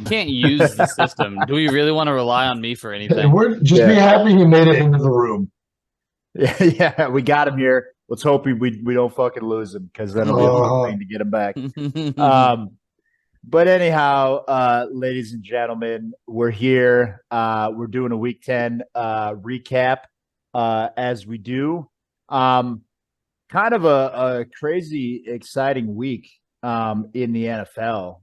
can't use the system. Do we really want to rely on me for anything? We're just be happy he made it into the room. Yeah, we got him here. Let's hope we don't fucking lose him because then it'll be a fun thing to get him back. But anyhow, ladies and gentlemen, we're here. We're doing a Week 10 recap as we do. Kind of a crazy, exciting week in the NFL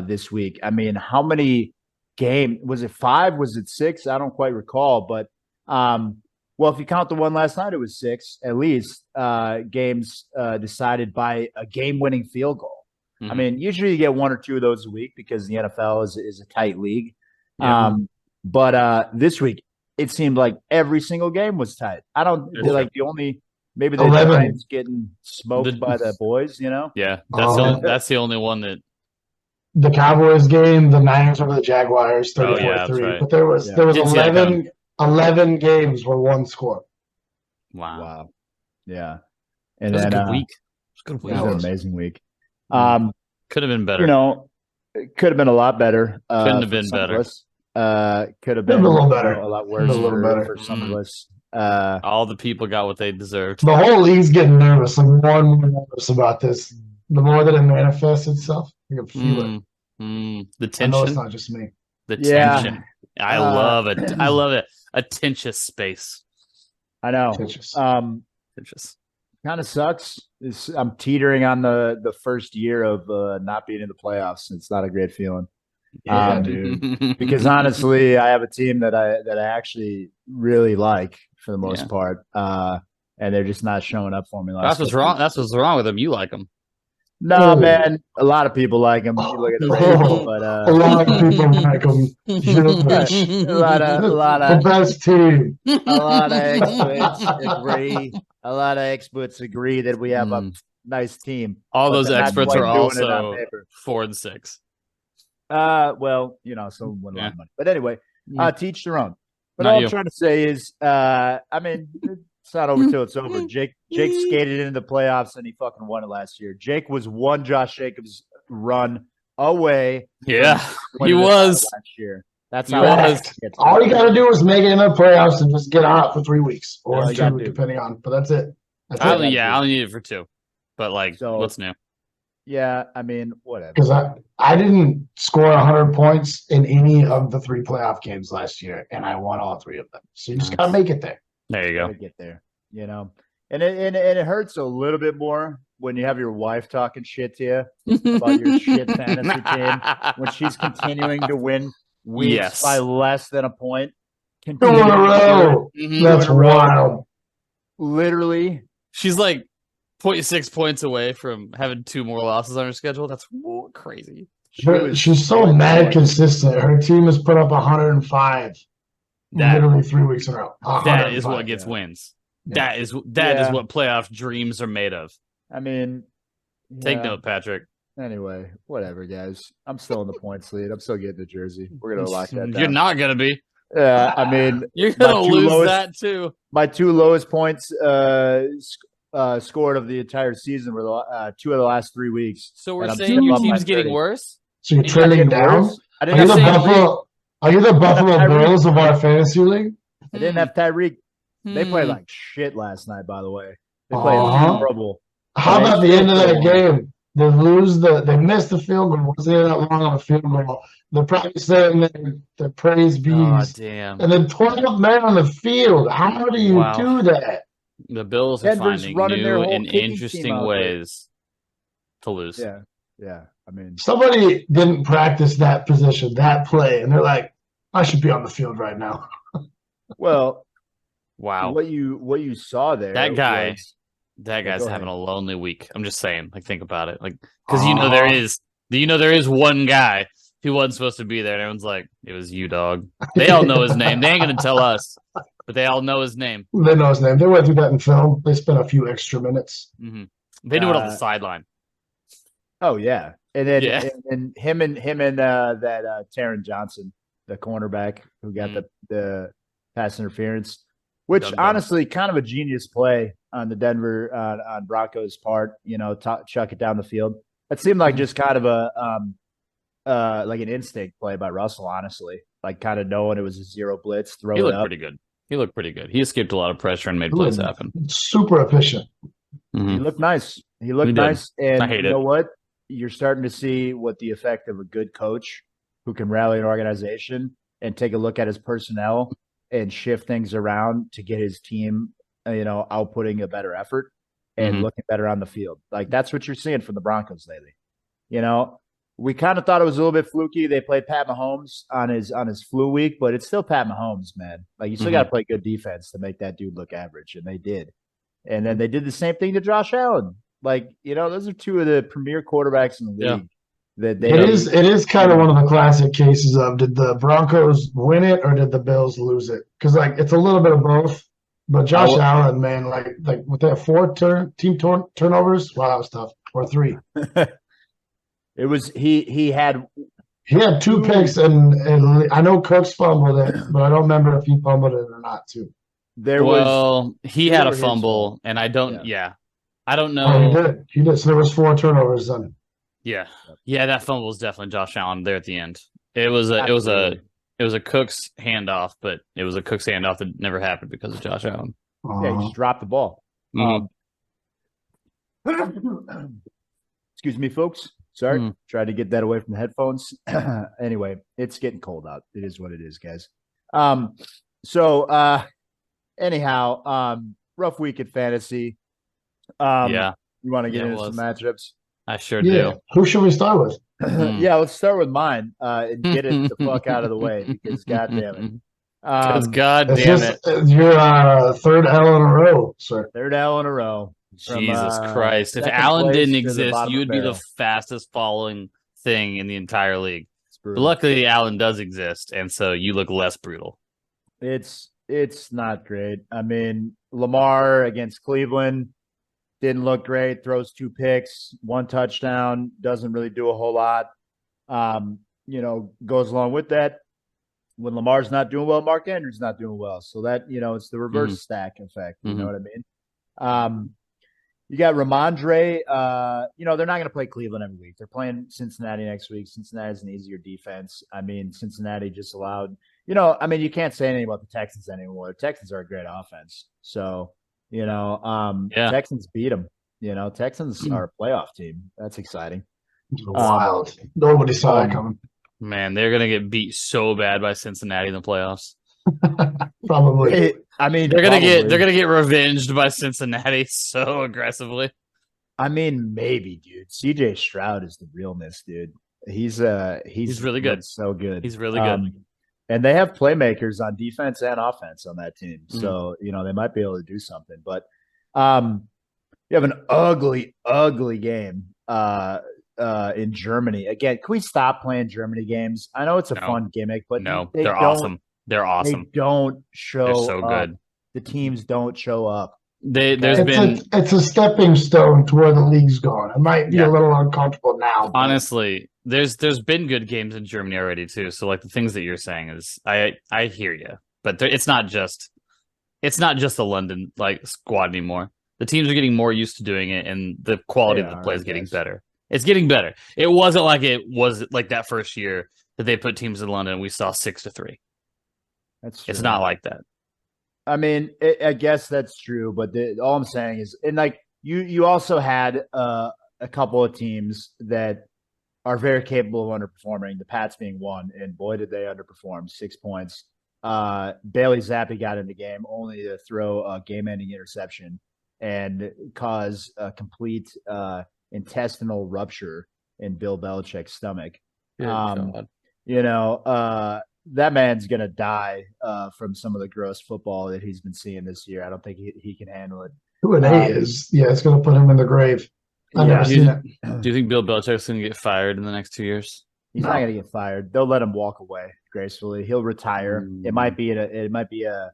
this week. I mean, how many games? Was it 5? Was it 6? I don't quite recall. But, well, if you count the one last night, it was 6 at least games decided by a game-winning field goal. I mean, usually you get 1 or 2 of those a week because the NFL is a tight league. Yeah. But this week, it seemed like every single game was tight. I don't like the only maybe the Giants getting smoked by the boys, you know? Yeah, that's the only one that the Cowboys game, the Niners over the Jaguars, 34-3. Right. But there was 11 games where one scored. Wow. Yeah. And then a good week. It was an amazing week. Could have been better. You know, it could have been a lot better. Couldn't have been better. Could have been a little better. A lot worse for some of us. All the people got what they deserved. The whole league's getting nervous. I'm more and more nervous about this. The more that it manifests itself, I can feel it. The tension. I know it's not just me. The tension. I love it. I love it. A tensious space. I know. Tensious. Kind of sucks. I'm teetering on the first year of not being in the playoffs. It's not a great feeling. Yeah, dude. Because honestly, I have a team that I actually really like for the most part, and they're just not showing up for me. That's what's wrong. That's what's wrong with them. You like them. No, man. A lot of people like him. You look at the radio, but a lot of people like him. a lot of the best team. A lot of experts agree. A lot of experts agree that we have a nice team. All those experts are also 4-6. Well, you know, some win a lot of money. But anyway, teach their own. But all I'm trying to say is, I mean, it's not over till it's over. Jake skated into the playoffs and he fucking won it last year. Jake was one Josh Jacobs run away. Yeah, he was last year. That's how it was. All you got to do is make it in the playoffs and just get out for 3 weeks or 2, depending on. But that's it. I only need it for 2. But what's new? Yeah, I mean, whatever. Because I didn't score 100 points in any of the 3 playoff games last year, and I won all 3 of them. So you just got to make it there. There you go. Gotta get there, you know. And it hurts a little bit more when you have your wife talking shit to you about your shit fantasy team when she's continuing to win weeks by less than a point. 2 in a row. That's wild. Literally, she's like 0.6 points away from having 2 more losses on her schedule. That's crazy. She's so mad consistent. Her team has put up 105 literally 3 weeks in a row. That is what gets wins. Yeah. That is what playoff dreams are made of. I mean, take note, Patrick. Anyway, whatever, guys. I'm still in the points lead. I'm still getting the jersey. We're gonna lock that down. You're not gonna be. I mean, you're gonna lose that too. My 2 lowest points scored of the entire season were 2 of the last 3 weeks. So we're saying your team's getting worse. So you're trending down. Are you the Buffalo Bills of our fantasy league? I didn't have Tyreek. They played like shit last night, by the way. They played horrible. How about the end of that game? They missed the field goal. Wasn't that long on the field goal? They're probably saying their praise bees. Oh, damn. And then 12 men on the field. How do you do that? The Bills are finding new and interesting ways to lose. Yeah. I mean, somebody didn't practice that position, that play, and they're like, I should be on the field right now. Well, wow. What you saw there? That guy's having a lonely week. I'm just saying, think about it, because there is one guy who wasn't supposed to be there, and everyone's like, it was you, dog. They all know his name. They ain't gonna tell us, but they all know his name. They know his name. They went through that in film. They spent a few extra minutes. Mm-hmm. They knew it on the sideline. Oh yeah, and then and him and that Taron Johnson, the cornerback who got the pass interference, which honestly kind of a genius play on the Denver on Broncos' part. You know, chuck it down the field. It seemed like just kind of a like an instinct play by Russell, honestly. Like kind of knowing it was a zero blitz, throw He it looked up. pretty good. He looked pretty good. He escaped a lot of pressure and made He plays looked happen. super efficient. He looked nice. He looked He did. nice. And I hate you know it. what? You're starting to see what the effect of a good coach who can rally an organization and take a look at his personnel and shift things around to get his team, outputting a better effort and looking better on the field. Like that's what you're seeing from the Broncos lately. You know, we kind of thought it was a little bit fluky. They played Pat Mahomes on his flu week, but it's still Pat Mahomes, man. Like you still got to play good defense to make that dude look average, and they did. And then they did the same thing to Josh Allen. Like, those are two of the premier quarterbacks in the league. Yeah. It is kind of one of the classic cases of did the Broncos win it or did the Bills lose it? Because like it's a little bit of both. But Josh Allen, man, like with that team turnovers, wow, that was tough. Or 3. It was he had 2 picks, and I know Cooks fumbled it, but I don't remember if he fumbled it or not too. He had a fumble, and I don't. Yeah, I don't know. Oh, he did. So there was 4 turnovers on it. Yeah, that fumble was definitely Josh Allen there at the end. It was a Cooks handoff, but it was a Cooks handoff that never happened because of Josh Allen. Yeah, he just dropped the ball. Excuse me, folks. Sorry, tried to get that away from the headphones. Anyway, it's getting cold out. It is what it is, guys. Anyhow, rough week at fantasy. You want to get into some matchups? I sure do. Who should we start with? Yeah, let's start with mine and get it the fuck out of the way because goddamn it. Because goddamn it, your third L in a row, sir. Third L in a row. Jesus Christ! If Allen didn't exist, you'd be the fastest falling thing in the entire league. But luckily, Allen does exist, and so you look less brutal. It's not great. I mean, Lamar against Cleveland didn't look great. Throws 2 picks, 1 touchdown. Doesn't really do a whole lot. Goes along with that. When Lamar's not doing well, Mark Andrews not doing well. So that it's the reverse stack effect. You know what I mean? You got Ramondre. They're not going to play Cleveland every week. They're playing Cincinnati next week. Cincinnati's an easier defense. I mean, Cincinnati just allowed. You can't say anything about the Texans anymore. The Texans are a great offense. So, Texans beat them. Texans are a playoff team. That's exciting. Wild. Nobody saw that coming. Man, they're gonna get beat so bad by Cincinnati in the playoffs. Probably. They're gonna get revenged by Cincinnati so aggressively. I mean, maybe, dude. CJ Stroud is the realness, dude. He's really good. So good. He's really good. And they have playmakers on defense and offense on that team. So, they might be able to do something. But you have an ugly, ugly game in Germany. Again, can we stop playing Germany games? I know it's a fun gimmick, but they're awesome. They're awesome. They don't show They're so up. good. The teams don't show up. It's a stepping stone to where the league's going. It might be a little uncomfortable now. Honestly, there's been good games in Germany already too. So like the things that you're saying is I hear you, but it's not just the London squad anymore. The teams are getting more used to doing it, and the quality of the play is getting better. It's getting better. It wasn't like it was like that first year that they put teams in London and we saw 6-3. That's true. It's not like that. I mean, I guess that's true, but all I'm saying is, and you also had a couple of teams that are very capable of underperforming. The Pats being one, and boy, did they underperform. 6 points. Bailey Zappi got in the game only to throw a game-ending interception and cause a complete intestinal rupture in Bill Belichick's stomach. That man's gonna die from some of the gross football that he's been seeing this year. I don't think he can handle it. 2-8 is it's gonna put him in the grave. I've never seen it. Do you think Bill Belichick's gonna get fired in the next 2 years? He's not gonna get fired. They'll let him walk away gracefully. He'll retire. It might be a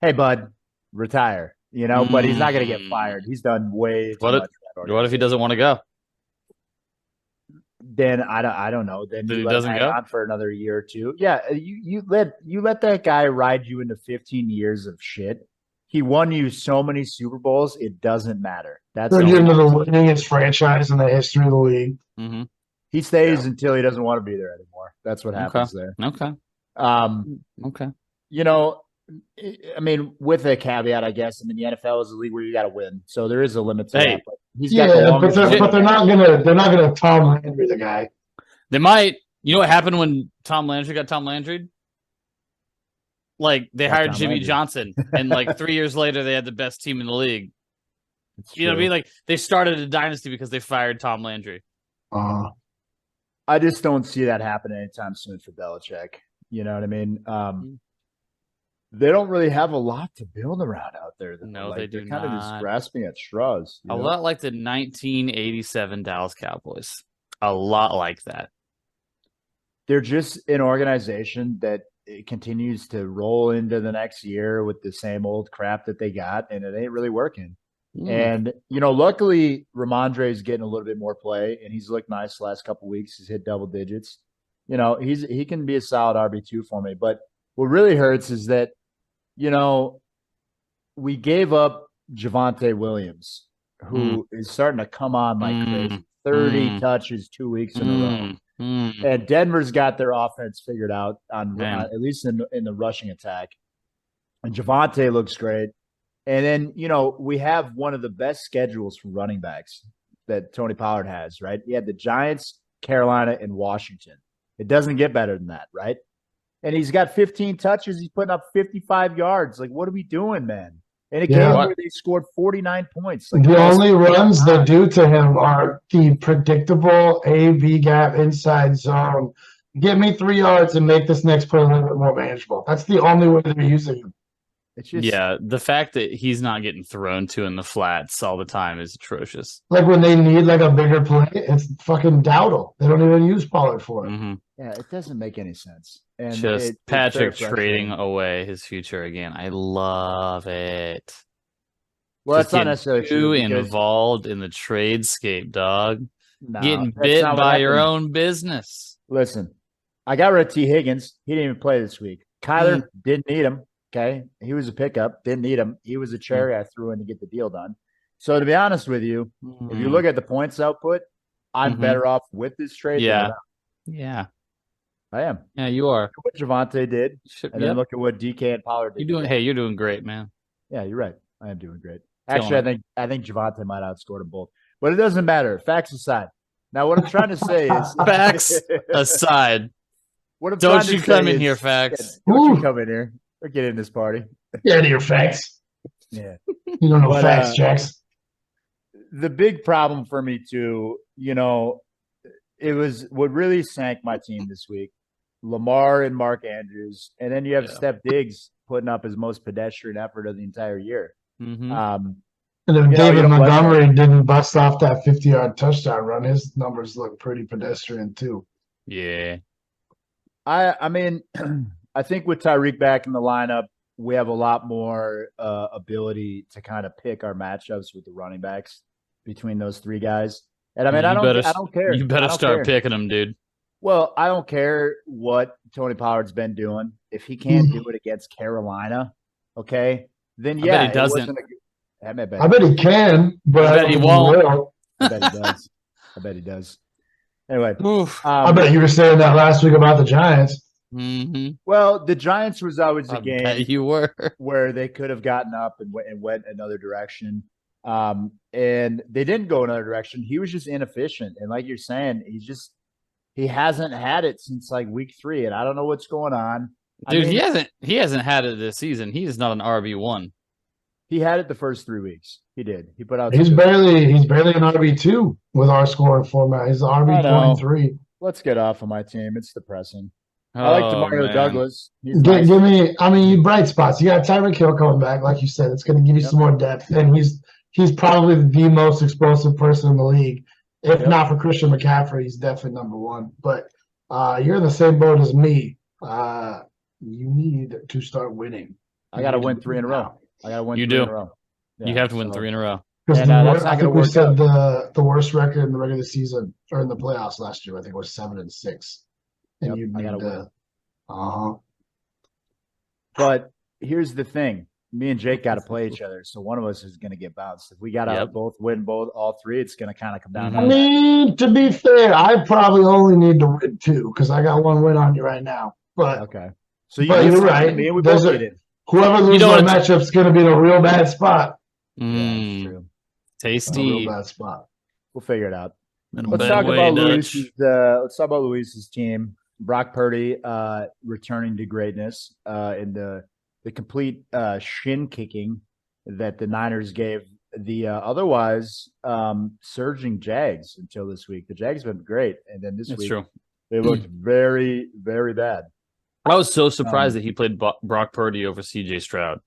hey bud, retire. But he's not gonna get fired. He's done way too much. What if he doesn't want to go? Then I don't know. Then you let him hang on for another year or two. Yeah, you let that guy ride you into 15 years of shit. He won you so many Super Bowls, it doesn't matter. That's they're getting to the winningest franchise in the history of the league. Mm-hmm. He stays until he doesn't want to be there anymore. That's what happens there. Okay. Okay. You know, I mean, with a caveat, I guess. I mean, the NFL is a league where you got to win, so there is a limit to that. But he's got the longest. But they're not gonna Tom Landry the guy. They might. You know what happened when Tom Landry got Tom Landry? Like they hired Jimmy Johnson, and like 3 years later, they had the best team in the league. You know what I mean? Like they started a dynasty because they fired Tom Landry. I just don't see that happen anytime soon for Belichick. You know what I mean? They don't really have a lot to build around out there. No, they do They're not. kind of just grasping at straws. A lot like the 1987 Dallas Cowboys. A lot like that. They're just an organization that continues to roll into the next year with the same old crap that they got, and it ain't really working. And, luckily, Ramondre is getting a little bit more play, and he's looked nice the last couple of weeks. He's hit double digits. He can be a solid RB2 for me. But what really hurts is that, we gave up Javonte Williams, who is starting to come on like crazy. 30 touches 2 weeks in a row. And Denver's got their offense figured out on at least in the rushing attack. And Javonte looks great. And then, we have one of the best schedules for running backs that Tony Pollard has, right? He had the Giants, Carolina, and Washington. It doesn't get better than that, right? And he's got 15 touches. He's putting up 55 yards. Like, what are we doing, man? In a game where they scored 49 points. Like, the only runs they do to him are the predictable A-B gap inside zone. Get me 3 yards and make this next play a little bit more manageable. That's the only way they're using him. It's just, the fact that he's not getting thrown to in the flats all the time is atrocious. Like when they need like a bigger play, it's fucking Dowdle. They don't even use Pollard for it. Yeah, it doesn't make any sense. And just Patrick trading away his future again. I love it. Well, that's not necessarily too involved in the tradescape, dog. No, getting bit by your own business. Listen, I got rid of T. Higgins. He didn't even play this week. Kyler didn't need him. Okay, he was a pickup. Didn't need him. He was a cherry I threw in to get the deal done. So to be honest with you, if you look at the points output, I'm better off with this trade. Yeah, I am. Yeah, you are. Look at what Javonte did, and then look at what DK and Pollard did. You're doing great, man. Yeah, you're right. I am doing great. Actually, I think Javonte might have outscored them both, but it doesn't matter. Facts aside. Now, what I'm trying to say is facts aside. Don't you come in here, facts? Don't you come in here? Or get in this party. Get your facts. Yeah. You don't know facts, Jax. The big problem for me, too, it was what really sank my team this week. Lamar and Mark Andrews. And then you have Steph Diggs putting up his most pedestrian effort of the entire year. And if David Montgomery didn't bust off that 50-yard touchdown run, his numbers look pretty pedestrian, too. Yeah. I mean... I think with Tyreek back in the lineup, we have a lot more ability to kind of pick our matchups with the running backs between those three guys. And I mean, I don't care. You better start picking them, dude. Well, I don't care what Tony Pollard's been doing. If he can't do it against Carolina, okay, then I bet he doesn't. I bet he can, but I bet he won't. I bet he does. I bet he does. Anyway, I bet you were saying that last week about the Giants. Well, the Giants was always a game you were where they could have gotten up and went another direction. And they didn't go another direction. He was just inefficient. And like you're saying, he hasn't had it since like week 3. And I don't know what's going on. Dude, he hasn't had it this season. He is not an RB1. He had it the first 3 weeks. He did. He put out. He's barely an RB2 with our scoring format. He's RB23. Let's get off of my team. It's depressing. I like DeMario Douglas. Give me, bright spots. You got Tyreek Hill coming back, like you said. It's going to give you some more depth, and he's probably the most explosive person in the league. If not for Christian McCaffrey, he's definitely number 1. But you're in the same boat as me. You need to start winning. I got to win 3 in a row. I got to win. You 3 do. In a row. Yeah, you have to win 3 in a row. And I think we said the worst record in the regular season or in the playoffs last year. I think it was 7-6. And you need to. But here's the thing. me and Jake got to play each other, so one of us is going to get bounced. If we got to both win all three, it's going to kind of come down. I mean, to be fair, I probably only need to win 2 because I got 1 win on you right now. But okay, so you're right. Me and we both get it. Whoever loses that matchup is going to be in a real bad spot. Yeah, that's true. Tasty. A real bad spot. We'll figure it out. Let's talk about Luis's team. Brock Purdy returning to greatness in the complete shin kicking that the Niners gave the otherwise surging Jags until this week. The Jags have been great, and then this week they looked very, very bad. I was so surprised that he played Brock Purdy over C.J. Stroud.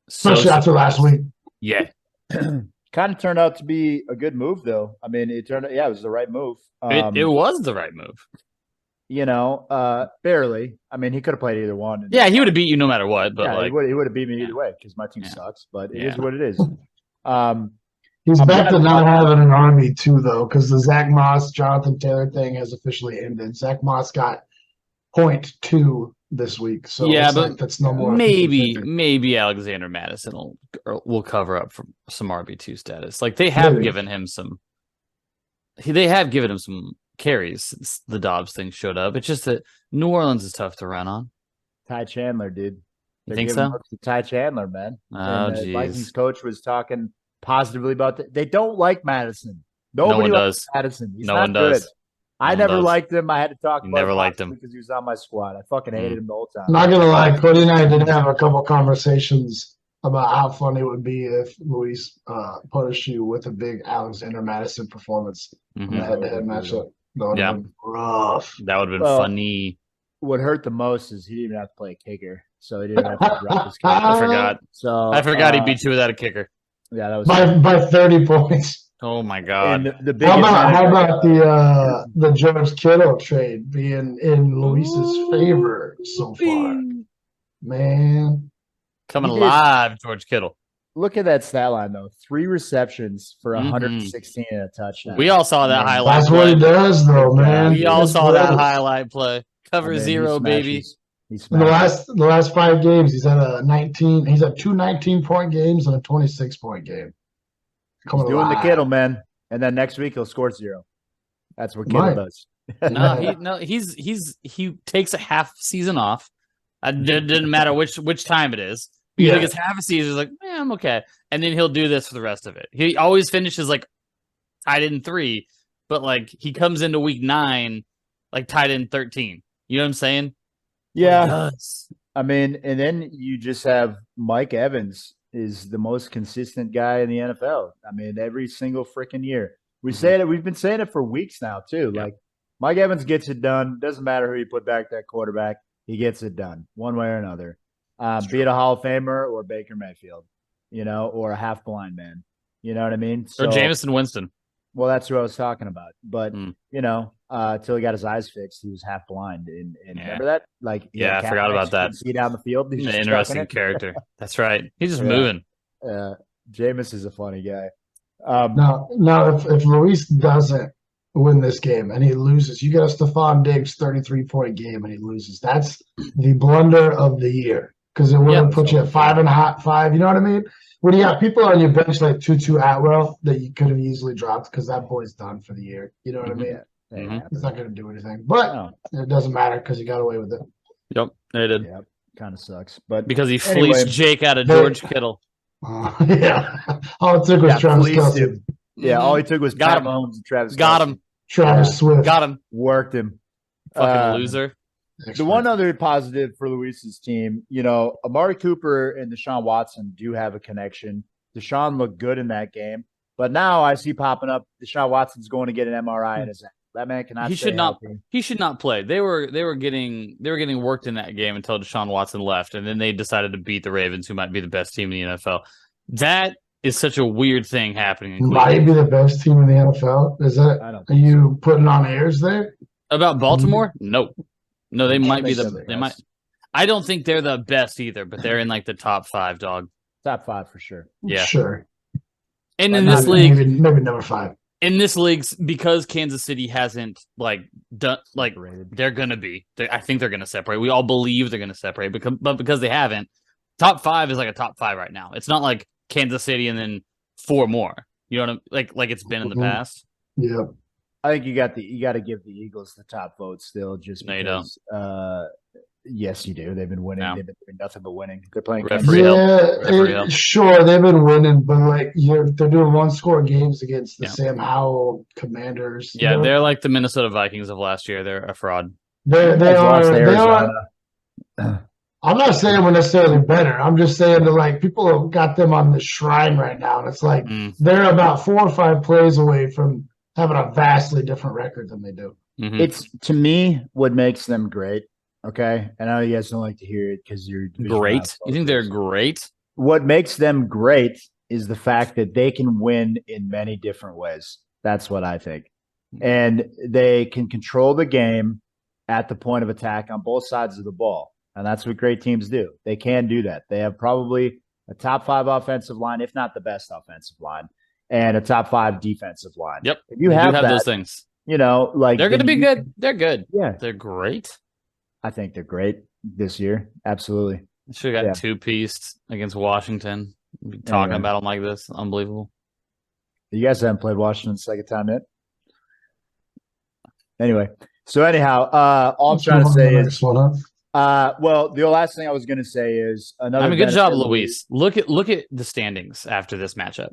Especially after last week. Yeah. Kind of turned out to be a good move, though. I mean, it was the right move. It was the right move. Barely. I mean, he could have played either one. Yeah, he would have beat you no matter what. But he would have beat me either way because my team sucks. But it is what it is. He's back to not having an RB2 though, because the Zach Moss, Jonathan Taylor thing has officially ended. Zach Moss got 0.2 this week, so but that's no more. Maybe Alexander Madison will cover up for some RB2 status. Like they have given him some. They have given him some carries since the Dobbs thing showed up. It's just that New Orleans is tough to run on. Ty Chandler, dude. You think so? Ty Chandler, man. Oh, geez. Vikings coach was talking positively about that. They don't like Madison. Nobody likes Madison. He's no not one good. does. I never liked him. I had to talk about never liked him because he was on my squad. I fucking hated him the whole time. Not gonna lie, Cody and I did have a couple conversations about how funny it would be if Luis punished you with a big Alexander Madison performance in the head-to-head matchup. That would have been rough. That would have been funny. What hurt the most is he didn't even have to play a kicker, so he didn't have to drop his kicker. I forgot he beat you without a kicker. Yeah, that was by 30 points. Oh my God! How about the George Kittle trade being in Luis's favor so far? Man, coming alive, George Kittle. Look at that stat line though: 3 receptions for 116 and a touchdown. We all saw that highlight. That's what he does, though, man. We all saw that highlight play. Cover 0, baby. In the last 5 games, he's had 19. He's had 2 19-point games and a 26-point game. He's doing the Kittle, man. And then next week he'll score 0. That's what Kittle does. He takes a half season off. It didn't matter which time it is. He gets half a season. He's like, I'm okay, and then he'll do this for the rest of it. He always finishes like tied in 3, but like he comes into week 9 like tied in 13. You know what I'm saying? Yeah. I mean, and then you just have Mike Evans is the most consistent guy in the NFL. I mean, every single freaking year. We say it. We've been saying it for weeks now, too. Yeah. Like, Mike Evans gets it done. Doesn't matter who you put back that quarterback. He gets it done one way or another. Be it a Hall of Famer or Baker Mayfield, or a half-blind man. You know what I mean? Or Jameson Winston. Well, that's who I was talking about. But, until he got his eyes fixed, he was half blind. And remember that? Like, I forgot about that. See down the field. He's an interesting character. That's right. He's just moving. Jameis is a funny guy. Now, if Luis doesn't win this game and he loses, you get a Stephon Diggs 33-point game and he loses. That's the blunder of the year because it would have put you at 5.5. You know what I mean? When you got people on your bench like Tutu Atwell that you could have easily dropped because that boy's done for the year. You know what I mean? He's not going to do anything, but it doesn't matter because he got away with it. Yep, they did. Yep, kind of sucks, but because he fleeced Jake out of George Kittle. All it took was Travis Kelce. Yeah, all he took was Pat Mahomes and Travis. Got him. Travis Swift got him. Worked him. Fucking loser. The one other positive for Luis's team, Amari Cooper and Deshaun Watson do have a connection. Deshaun looked good in that game, but now I see popping up Deshaun Watson's going to get an MRI in his ankle. That man cannot. He should not play. They were getting worked in that game until Deshaun Watson left, and then they decided to beat the Ravens, who might be the best team in the NFL. That is such a weird thing happening. Might be the best team in the NFL. Is that? Are you putting on airs there about Baltimore? No, they might be the. They might. I don't think they're the best either, but they're in like the top 5, dog. Top 5 for sure. Yeah, sure. And in this league, maybe number 5. In this league, because Kansas City hasn't done they're gonna be. I think they're gonna separate. We all believe they're gonna separate, but because they haven't, top 5 is like a top 5 right now. It's not like Kansas City and then 4 more. You know what I'm like it's been in the past. Yeah. I think you got to give the Eagles the top vote still, just No, you don't. because. Yes, you do. They've been winning. No. They've been doing nothing but winning. They're playing. Referee help. Referee help. Sure, they've been winning, but like they're doing one-score games against the Yeah. Sam Howell Commanders. Yeah, they're like the Minnesota Vikings of last year. They're a fraud. They lost to are. Arizona. I'm not saying we're necessarily better. I'm just saying that like people have got them on the shrine right now, and it's like they're about 4 or 5 plays away from having a vastly different record than they do. Mhm. It's to me what makes them great. Okay, I know you guys don't like to hear it because you're Great. You think they're great? What makes them great is the fact that they can win in many different ways. That's what I think. And they can control the game at the point of attack on both sides of the ball. And that's what great teams do. They can do that. They have probably a top 5 offensive line, if not the best offensive line, and a top 5 defensive line. Yep. If you have those things. You know, like they're going to be good. They're good. Yeah. They're great. I think they're great this year. Absolutely. Should have got 2-pieced against Washington. Talking about them like this. Unbelievable. You guys haven't played Washington the second time yet? Anyway. So anyhow, all I'm trying to say is well, the last thing I was going to say is another. I mean, good job, Luis. Look at the standings after this matchup.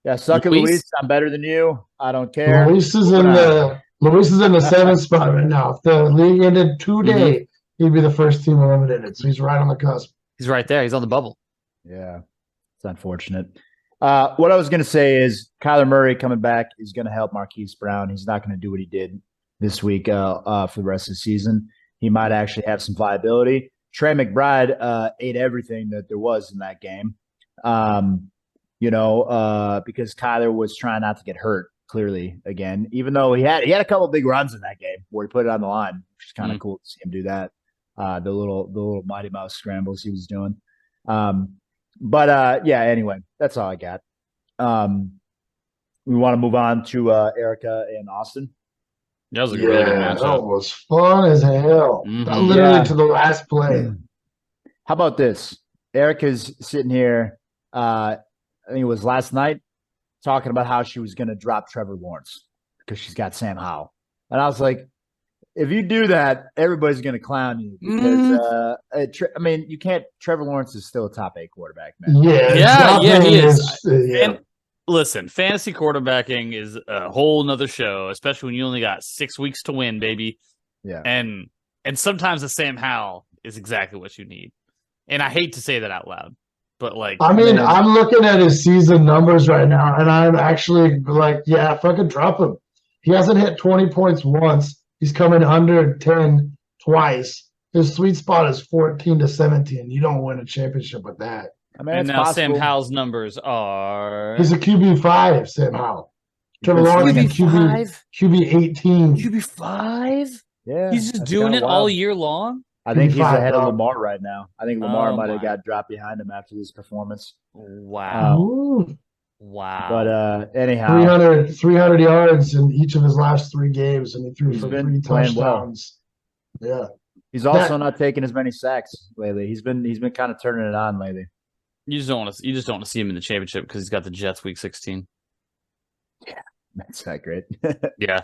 Yeah, suck it, Luis. I'm better than you. I don't care. Luis is in the 7th spot right now. If the league ended today, he'd be the first team eliminated. So he's right on the cusp. He's right there. He's on the bubble. Yeah, it's unfortunate. What I was going to say is Kyler Murray coming back is going to help Marquise Brown. He's not going to do what he did this week for the rest of the season. He might actually have some viability. Trey McBride ate everything that there was in that game. Because Kyler was trying not to get hurt, clearly, again, even though he had a couple of big runs in that game where he put it on the line, which is kind of cool to see him do that. The little Mighty Mouse scrambles he was doing. Anyway, that's all I got. We want to move on to Erica and Austin. That was a really good matchup. That was fun as hell. Literally to the last play. How about this? Erica's sitting here, I think it was last night, talking about how she was going to drop Trevor Lawrence because she's got Sam Howell. And I was like, if you do that, everybody's going to clown you because, you can't. Trevor Lawrence is still a top 8 quarterback, man. Yeah, he is. And listen, fantasy quarterbacking is a whole nother show, especially when you only got 6 weeks to win, baby. Yeah. And sometimes a Sam Howell is exactly what you need. And I hate to say that out loud, but I'm looking at his season numbers right now, and I'm actually like, yeah, fucking drop him. He hasn't hit 20 points once. He's coming under 10 twice. His sweet spot is 14 to 17. You don't win a championship with that. And now possible. Sam Howell's numbers are... He's a QB5, Sam Howell. Trevor Lawrence is QB 18. QB5? Yeah. He's just doing it all year long? I think he's ahead of Lamar right now. I think Lamar might have got dropped behind him after this performance. Wow. But anyhow. 300 yards in each of his last 3 games, and he threw for 3 touchdowns. Well. Yeah. He's also not taking as many sacks lately. He's been kind of turning it on lately. You just don't want to see him in the championship because he's got the Jets week 16. Yeah, that's not great. Yeah,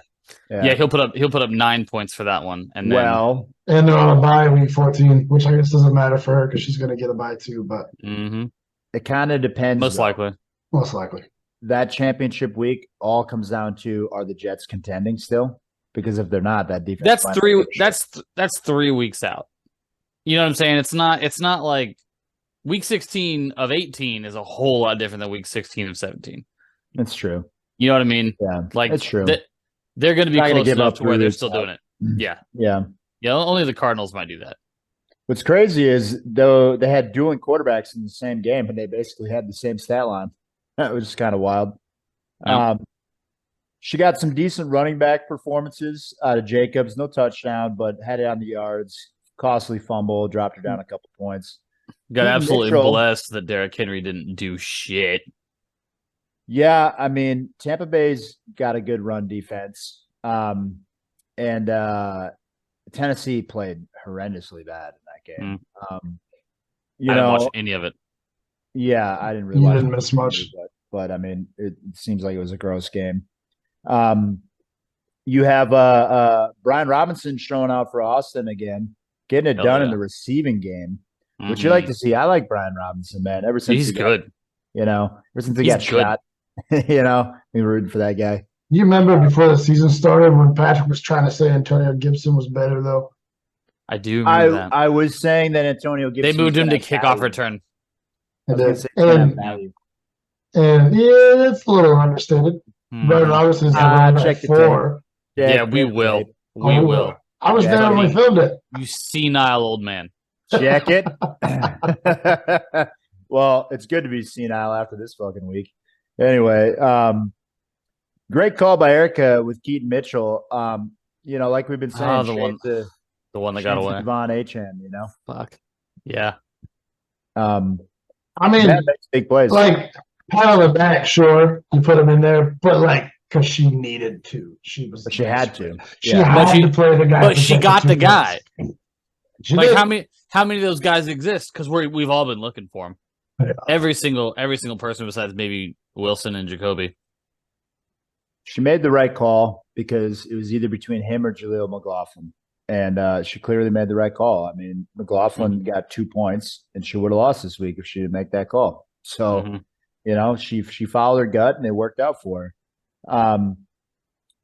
he'll put up 9 points for that one, and then and they're on a bye week 14, which I guess doesn't matter for her because she's going to get a bye too. But it kind of depends. Most likely. That championship week all comes down to, are the Jets contending still? Because if they're not, that defense. That's 3 weeks out. You know what I'm saying? It's not like week 16 of 18 is a whole lot different than week 16 of 17. That's true. You know what I mean? Yeah, that's true. They're going to be close enough to where they're still doing it. Yeah. Only the Cardinals might do that. What's crazy is, though, they had dueling quarterbacks in the same game, and they basically had the same stat line. That was kind of wild. Yeah. She got some decent running back performances out of Jacobs. No touchdown, but had it on the yards. Costly fumble, dropped her down a couple points. Got absolutely blessed that Derrick Henry didn't do shit. Yeah, I mean, Tampa Bay's got a good run defense. And Tennessee played horrendously bad in that game. You I didn't watch know, any of it. yeah, I didn't really You watch didn't it miss much. either, but I mean, it seems like it was a gross game. Um, you have Brian Robinson showing out for Austin again, getting it Hell done in yeah. the receiving game, which you like Mhm. to see. I like Brian Robinson, man. Ever since He's good. ever since he He's got good. shot, we were rooting for that guy. You remember before the season started when Patrick was trying to say Antonio Gibson was better, though? I do I remember that. I was saying that Antonio They Gibson moved was him to gonna have kickoff value. return. I It was gonna did. say he's gonna have And, value. and yeah, it's a little understated. Brian Mhm. Robinson's like running back Check the tape. 4. Yeah, Check we the will. tape. We will. I was Check there when we Fucking- filmed it. You senile old man. Check it. Well, it's good to be senile after this fucking week. Anyway, great call by Erica with Keaton Mitchell. Like we've been saying, the one that got away. Devon Achan, Fuck. Yeah. I mean, that makes big plays. like, pat on the back, sure, you put him in there, but like, because she needed to. But she had to. She Yeah. had to play the guy. But she got the guy. She Like did. how many of those guys exist? Because we've all been looking for them. Yeah. Every single person besides maybe Wilson and Jacoby. She made the right call because it was either between him or Jaleel McLaughlin. And she clearly made the right call. I mean, McLaughlin got 2 points, and she would have lost this week if she didn't make that call. So, she followed her gut, and it worked out for her.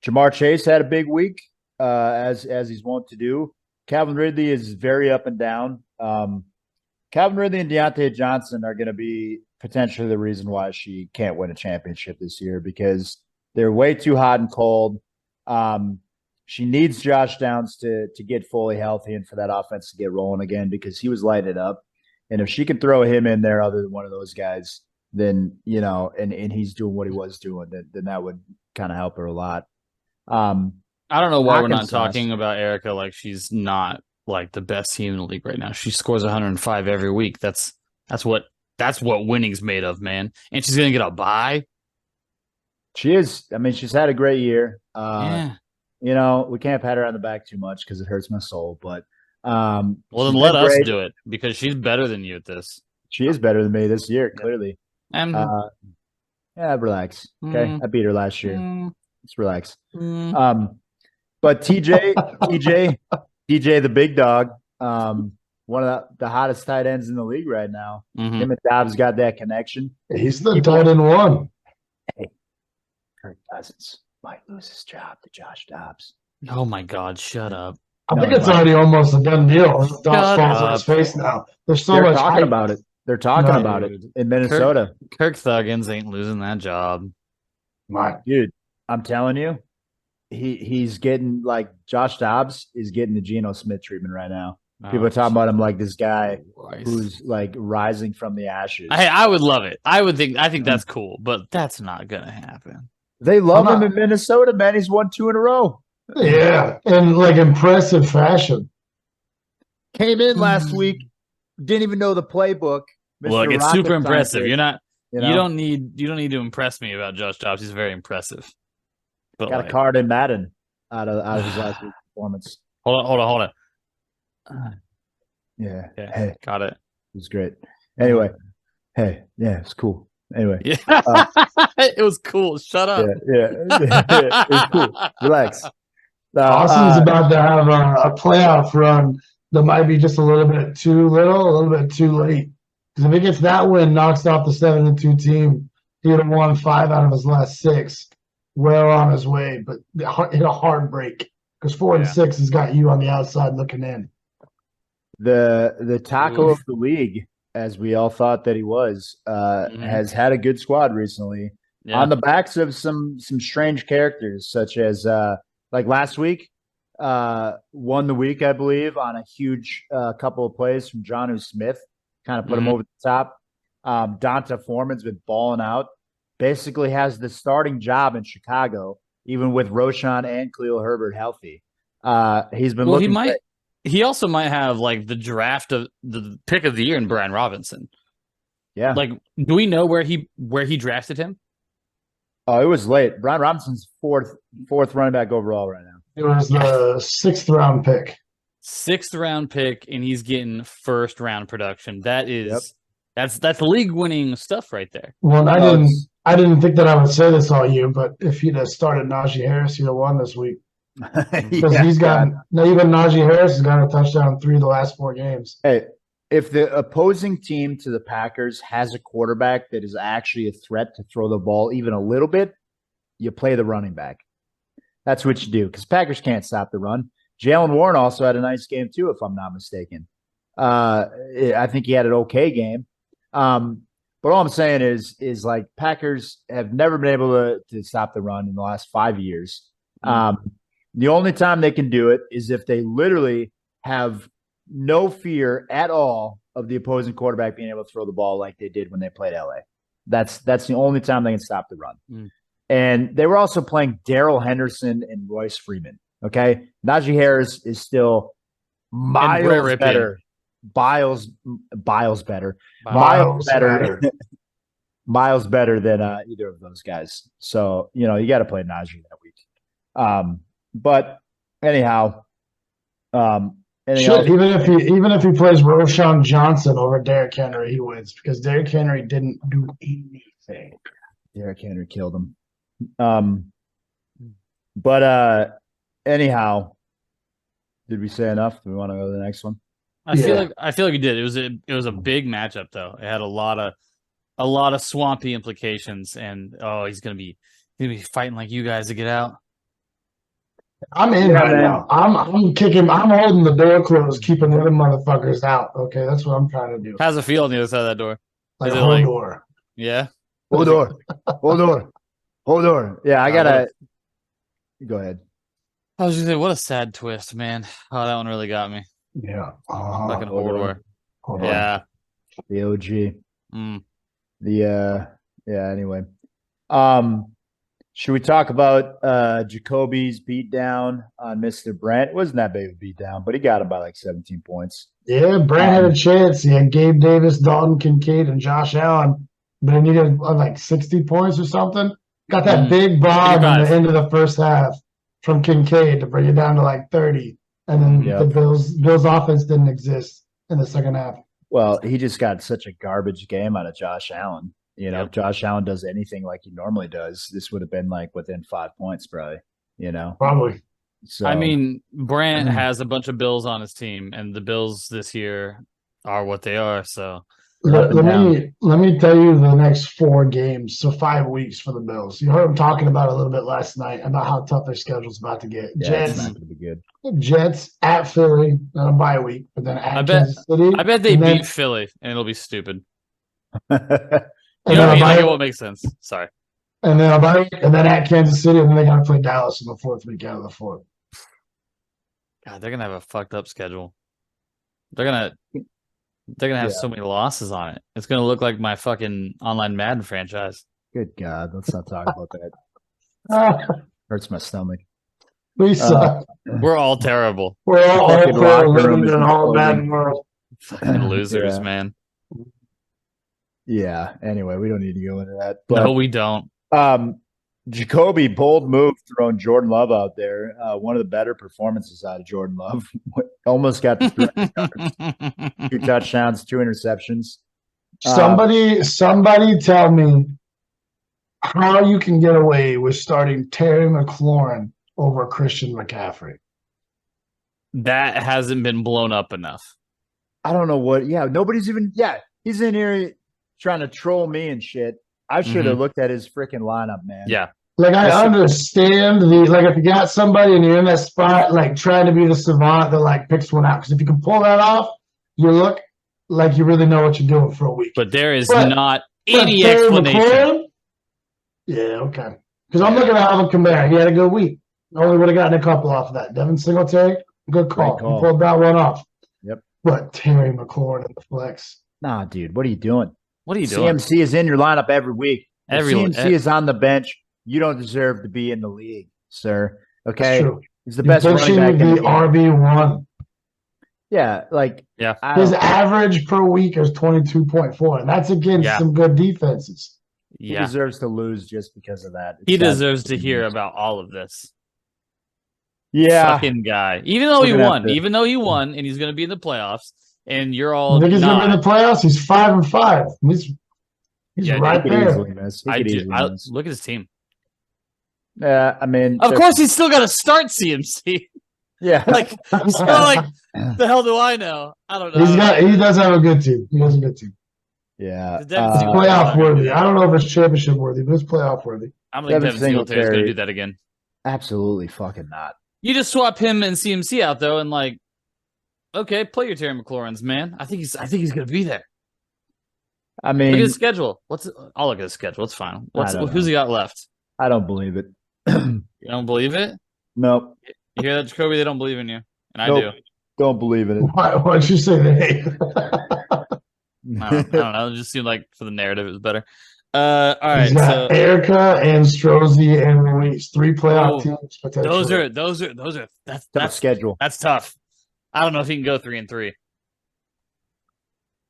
Jamar Chase had a big week, as he's wont to do. Calvin Ridley is very up and down. Calvin Ridley and Deontay Johnson are going to be potentially the reason why she can't win a championship this year because they're way too hot and cold. She needs Josh Downs to get fully healthy and for that offense to get rolling again because he was lighting it up. And if she can throw him in there other than one of those guys, then, and he's doing what he was doing, then that would kind of help her a lot. I don't know why we're not Hawkins talking about Erica like she's not like the best team in the league right now. She scores 105 every week. That's what winning's made of, man. And she's gonna get a bye. She is. I mean, she's had a great year. Yeah. We can't pat her on the back too much because it hurts my soul. But well, then let us do it because she's better than you at this. She is better than me this year, clearly. And relax. Okay, I beat her last year. Let's relax. Mm. But TJ, the big dog, one of the hottest tight ends in the league right now. Mhm. Him and Dobbs got that connection. He's the tight end one. Hey, Kirk Cousins might lose his job to Josh Dobbs. Oh my God! Shut up. I think it's already almost a done deal. Dobbs falls on his up. face now. There's so They're much talking hype. about it. They're talking about it in Minnesota. Kirk Thuggins ain't losing that job. Dude, I'm telling you, he's getting like Josh Dobbs is getting the Geno Smith treatment right now. People are talking about him like this guy who's like rising from the ashes. Hey, I would love it. I think that's cool, but that's not gonna happen. They love him in Minnesota, man. He's won 2 in a row. Yeah, in like impressive fashion. Came in last week, didn't even know the playbook. Mr. Look, it's Rocket super impressive. Scientist, You're not. you don't need to impress me about Josh Dobbs. He's very impressive. But got a card in Madden out of his last week's performance. Hold on. Yeah. Okay. Hey, Got it. it was great. Anyway, hey, yeah, it's cool. Anyway, Yeah, it was cool. Shut up. Yeah, it was cool. Relax. Austin's about to have a playoff run that might be just a little bit too little, a little bit too late. Because if he gets that win, knocks off the 7-2 team, he would have won 5 out of his last 6. Well on his way, but hit a hard break because 4 and 6 has got you on the outside looking in. The taco of the league, as we all thought that he was, has had a good squad recently on the backs of some strange characters, such as like last week, won the week, I believe, on a huge couple of plays from Jonnu Smith, kind of put him over the top. Donta Foreman's been balling out. Basically has the starting job in Chicago, even with Roshan and Khalil Herbert healthy. He's been looking great. He also might have like the draft of the pick of the year in Brian Robinson. Yeah. Like, do we know where he drafted him? Oh, it was late. Brian Robinson's fourth running back overall right now. It was the 6th round pick. 6th round pick, and he's getting 1st round production. That is that's league winning stuff right there. Well, I didn't think that I would say this all year, but if he'd have started Najee Harris, he'd have won this week. Because even Najee Harris has got a touchdown 3 of the last 4 games. Hey, if the opposing team to the Packers has a quarterback that is actually a threat to throw the ball even a little bit, you play the running back. That's what you do, because Packers can't stop the run. Jalen Warren also had a nice game too, if I'm not mistaken. I think he had an okay game. But all I'm saying is like Packers have never been able to stop the run in the last 5 years. The only time they can do it is if they literally have no fear at all of the opposing quarterback being able to throw the ball like they did when they played LA. That's the only time they can stop the run. And they were also playing Darrell Henderson and Royce Freeman. Okay, Najee Harris is still miles better. Miles better than either of those guys. So you got to play Najee that week. But anyhow, even if he plays Roshan Johnson over Derrick Henry, he wins because Derrick Henry didn't do anything. Derrick Henry killed him. But anyhow, did we say enough? Do we want to go to the next one? I feel like we did. It was a big matchup though. It had a lot of swampy implications, and he's gonna be fighting like you guys to get out. I'm in right now. I'm kicking. I'm holding the door closed, keeping the other motherfuckers out. Okay, that's what I'm trying to do. How's it feel on the other side of that door? Like a whole door. Yeah. Hold door. Yeah, I gotta. Go ahead. I was just saying, what a sad twist, man. Oh, that one really got me. Yeah. Fucking Hodor. Yeah. The OG. Anyway. Should we talk about Jacoby's beatdown on Mr. Brent? It wasn't that big of a beatdown, but he got him by like 17 points. Yeah, Brent had a chance. He had Gabe Davis, Dalton Kincaid, and Josh Allen, but he needed like 60 points or something. Got that big bomb at the end of the first half from Kincaid to bring it down to like 30. And then the Bills offense didn't exist in the second half. Well, he just got such a garbage game out of Josh Allen. If Josh Allen does anything like he normally does, this would have been like within 5 points, probably. Probably. So I mean, Brant has a bunch of Bills on his team, and the Bills this year are what they are. So let me tell you the next 4 games. So 5 weeks for the Bills. You heard him talking about it a little bit last night about how tough their schedule's about to get. Yeah, it's not going to be good. Jets at Philly, then a bye week, but then at Kansas City. I bet they beat Philly, and it'll be stupid. It won't make sense. Sorry. And then a bye week, and then at Kansas City, and then they got to play Dallas in the 4th week out of the 4th. God, they're gonna have a fucked up schedule. They're gonna have so many losses on it. It's gonna look like my fucking online Madden franchise. Good God, let's not talk about that. Hurts my stomach. We suck. We're all terrible. We're all living in an all Madden world. Fucking losers, man. Yeah. Anyway, we don't need to go into that. But, no, we don't. Jacoby, bold move throwing Jordan Love out there. One of the better performances out of Jordan Love. Almost got the 300 yards. 2 touchdowns, 2 interceptions. Somebody tell me how you can get away with starting Terry McLaurin over Christian McCaffrey. That hasn't been blown up enough. I don't know what. Yeah, nobody's even. Yeah, he's in here trying to troll me and shit. I should have looked at his freaking lineup, man. Yeah. Like, I understand if you got somebody and you're in that spot, like, trying to be the savant that, like, picks one out. Because if you can pull that off, you look like you really know what you're doing for a week. But there is not any explanation. Yeah, okay. Because I'm looking at Alvin Kamara. He had a good week. Only would have gotten a couple off of that. Devin Singletary, good call. He pulled that one off. Yep. But Terry McLaurin in the flex. Nah, dude, what are you doing? What are you doing? CMC is in your lineup every week. If CMC is on the bench. You don't deserve to be in the league, sir. Okay, he's the best running back in the RB1. Yeah, his average per week is 22.4, and that's against some good defenses. He deserves to lose just because of that. He deserves to hear about all of this. Yeah. Fucking guy. Even though he won, and he's going to be in the playoffs, and you're all You think he's going to be in the playoffs? He's 5-5. He's right there. Look at his team. Yeah, I mean, of course, he's still got to start CMC. Yeah, like the hell do I know? I don't know. He does have a good team. He has a good team. Yeah, it's playoff worthy. I don't know if it's championship worthy, but it's playoff worthy. I don't think Devin Singletary is going to do that again. Absolutely fucking not. You just swap him and CMC out though, and okay, play your Terry McLaurin's, man. I think he's going to be there. I mean, look at his schedule. I'll look at his schedule. It's fine. Who's he got left? I don't believe it. You don't believe it? Nope. You hear that, Jacoby? They don't believe in you, and nope. I do. Don't believe in it. Why'd you say that? I don't know. It just seemed like for the narrative, it was better. All right. He's got Erica and Strozzi and Ruiz, 3 playoff teams potentially. Those are that's schedule. That's tough. I don't know if he can go 3-3.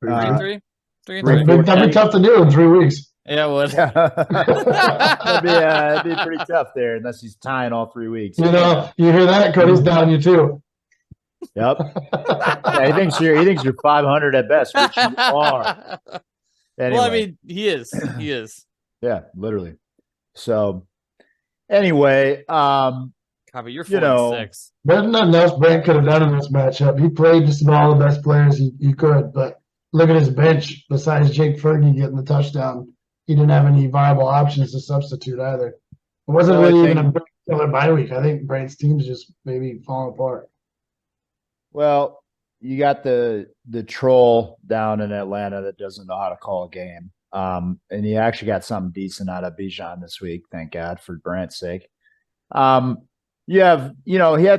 3-3. 3-3. That'd be tough to do in 3 weeks. Yeah, it would. It'd be pretty tough there unless he's tying all 3 weeks. You hear that? Cody's down you too. Yep. Yeah, he thinks you're 500 at best, which you are. Anyway. Well, I mean, he is. He is. Yeah, literally. So, anyway, Copy, you're 4-6. There's nothing else Brent could have done in this matchup. He played just about all the best players he could, but look at his bench. Besides Jake Fergie getting the touchdown, he didn't have any viable options to substitute either. It wasn't really even a killer bye week. I think Brent's team's just maybe falling apart. Well, you got the troll down in Atlanta that doesn't know how to call a game. And he actually got something decent out of Bijan this week, thank God, for Brent's sake. He had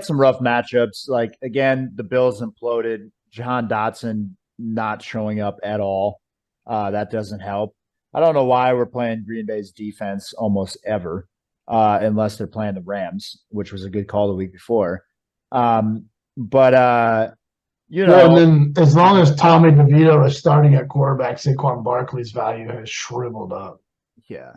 some rough matchups. Like, again, the Bills imploded. Jahan Dotson not showing up at all. That doesn't help. I don't know why we're playing Green Bay's defense almost ever, unless they're playing the Rams, which was a good call the week before. And then as long as Tommy DeVito is starting at quarterback, Saquon Barkley's value has shriveled up. Yeah.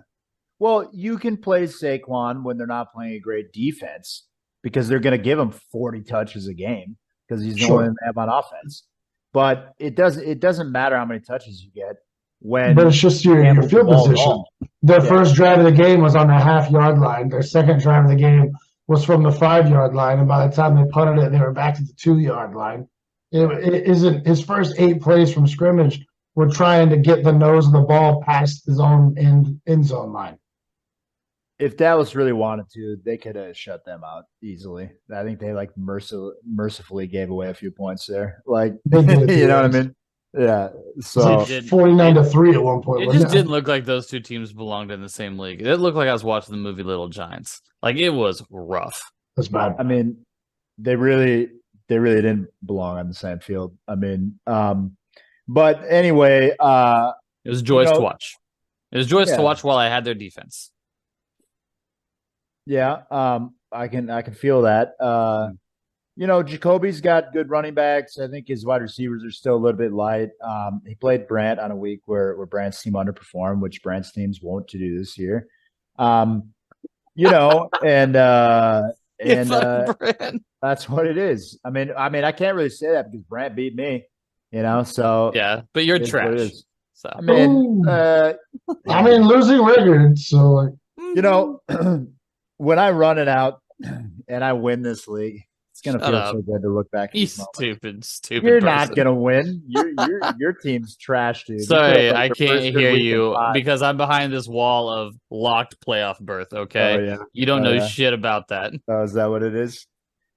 Well, you can play Saquon when they're not playing a great defense because they're going to give him 40 touches a game because he's the one they have on offense. But it doesn't matter how many touches you get but it's just your field position. Their first drive of the game was on the half-yard line. Their second drive of the game was from the 5-yard line, and by the time they punted it, they were back to the 2-yard line. It isn't his first 8 plays from scrimmage were trying to get the nose of the ball past his own end zone line. If Dallas really wanted to, they could have shut them out easily. I think they mercifully gave away a few points there. Like, you know what I mean? Yeah. So 49-3 at one point. It just didn't look like those two teams belonged in the same league. It looked like I was watching the movie Little Giants. Like, it was rough. That's bad. I mean, they really didn't belong on the same field. I mean, but anyway, it was joyous to watch. It was joyous to watch while I had their defense. Yeah, I can feel that. Jacoby's got good running backs. I think his wide receivers are still a little bit light. He played Brant on a week where Brant's team underperformed, which Brant's teams won't to do this year. And that's what it is. I mean, I can't really say that because Brant beat me. So yeah, but you're trash. So I mean, losing record. So when I run it out and I win this league, it's gonna feel so good to look back. You stupid. You're not gonna win. Your team's trash, dude. Sorry, I can't hear you because I'm behind this wall of locked playoff berth. Okay, you don't know shit about that. Oh, is that what it is?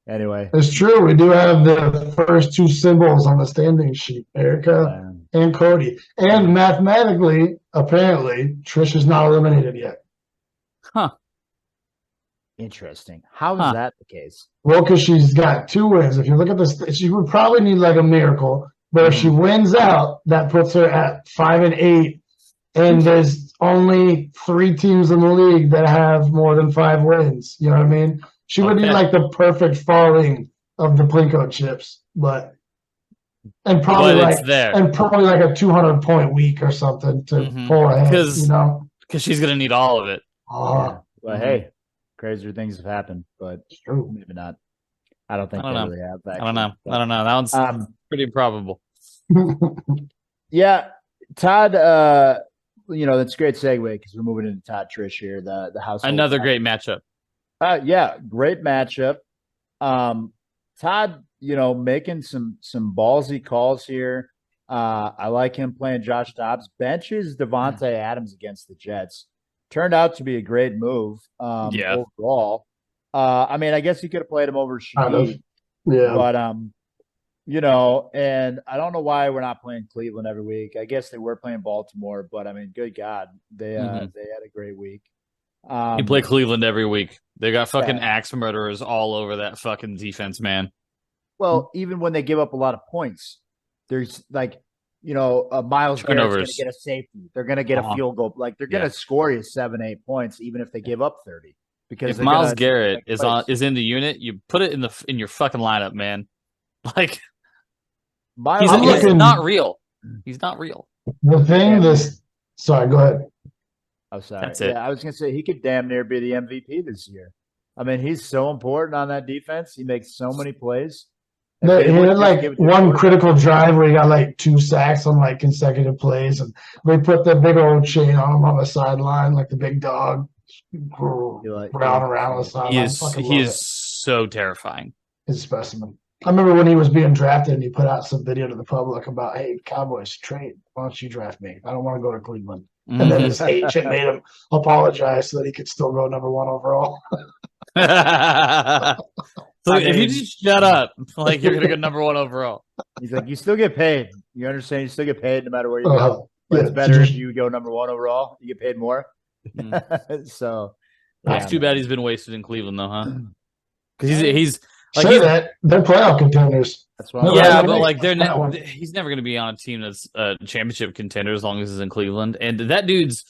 Anyway, it's true. We do have the first 2 symbols on the standing sheet, Erica and Cody, and mathematically, apparently, Trish is not eliminated yet. Huh. Interesting. How is that the case? Well, because she's got 2 wins. If you look at this, she would probably need like a miracle. But if she wins out, that puts her at 5-8. And there's only 3 teams in the league that have more than 5 wins. You know what I mean? She would need like the perfect falling of the Plinko chips, and probably like a 200-point week or something to pull ahead. Because she's gonna need all of it. But hey. Crazier things have happened, but maybe not. I don't think I don't they know. really have. I don't know. But, I don't know. That one's pretty improbable. Yeah, Todd. That's a great segue because we're moving into Todd Trish here. The household. Another great matchup. Yeah, great matchup. Todd, making some ballsy calls here. I like him playing Josh Dobbs. Benches Devontae Adams against the Jets. Turned out to be a great move. Yeah. Overall. I guess he could have played him over Shaheed. Yeah. But and I don't know why we're not playing Cleveland every week. I guess they were playing Baltimore, but good God, they had a great week. You play Cleveland every week. They got fucking axe murderers all over that fucking defense, man. Well, even when they give up a lot of points, there's Miles Garrett's going to get a safety. They're going to get a field goal. Like they're going to score you 7-8 points, even if they give up 30. Because if Myles Garrett is in the unit, you put it in your fucking lineup, man. Like he's not real. He's not real. The thing sorry, go ahead. Oh, sorry. That's it. I was going to say he could damn near be the MVP this year. He's so important on that defense. He makes so many plays. He had one critical drive where he got 2 sacks on consecutive plays, and we put the big old chain on him on the sideline, like the big dog, around the sideline. He is so terrifying. He's a specimen. I remember when he was being drafted, and he put out some video to the public about, "Hey, Cowboys, trade. Why don't you draft me? I don't want to go to Cleveland." Mm-hmm. And then his agent made him apologize so that he could still go number 1 overall. So if you just shut up, you're gonna get number 1 overall. He's like, you still get paid. You understand? You still get paid no matter where you go. But it's better if you go number 1 overall. You get paid more. So it's too bad he's been wasted in Cleveland, though, huh? Because he's they're playoff contenders. That's why. Yeah, but he's never gonna be on a team that's a championship contender as long as he's in Cleveland. And that dude's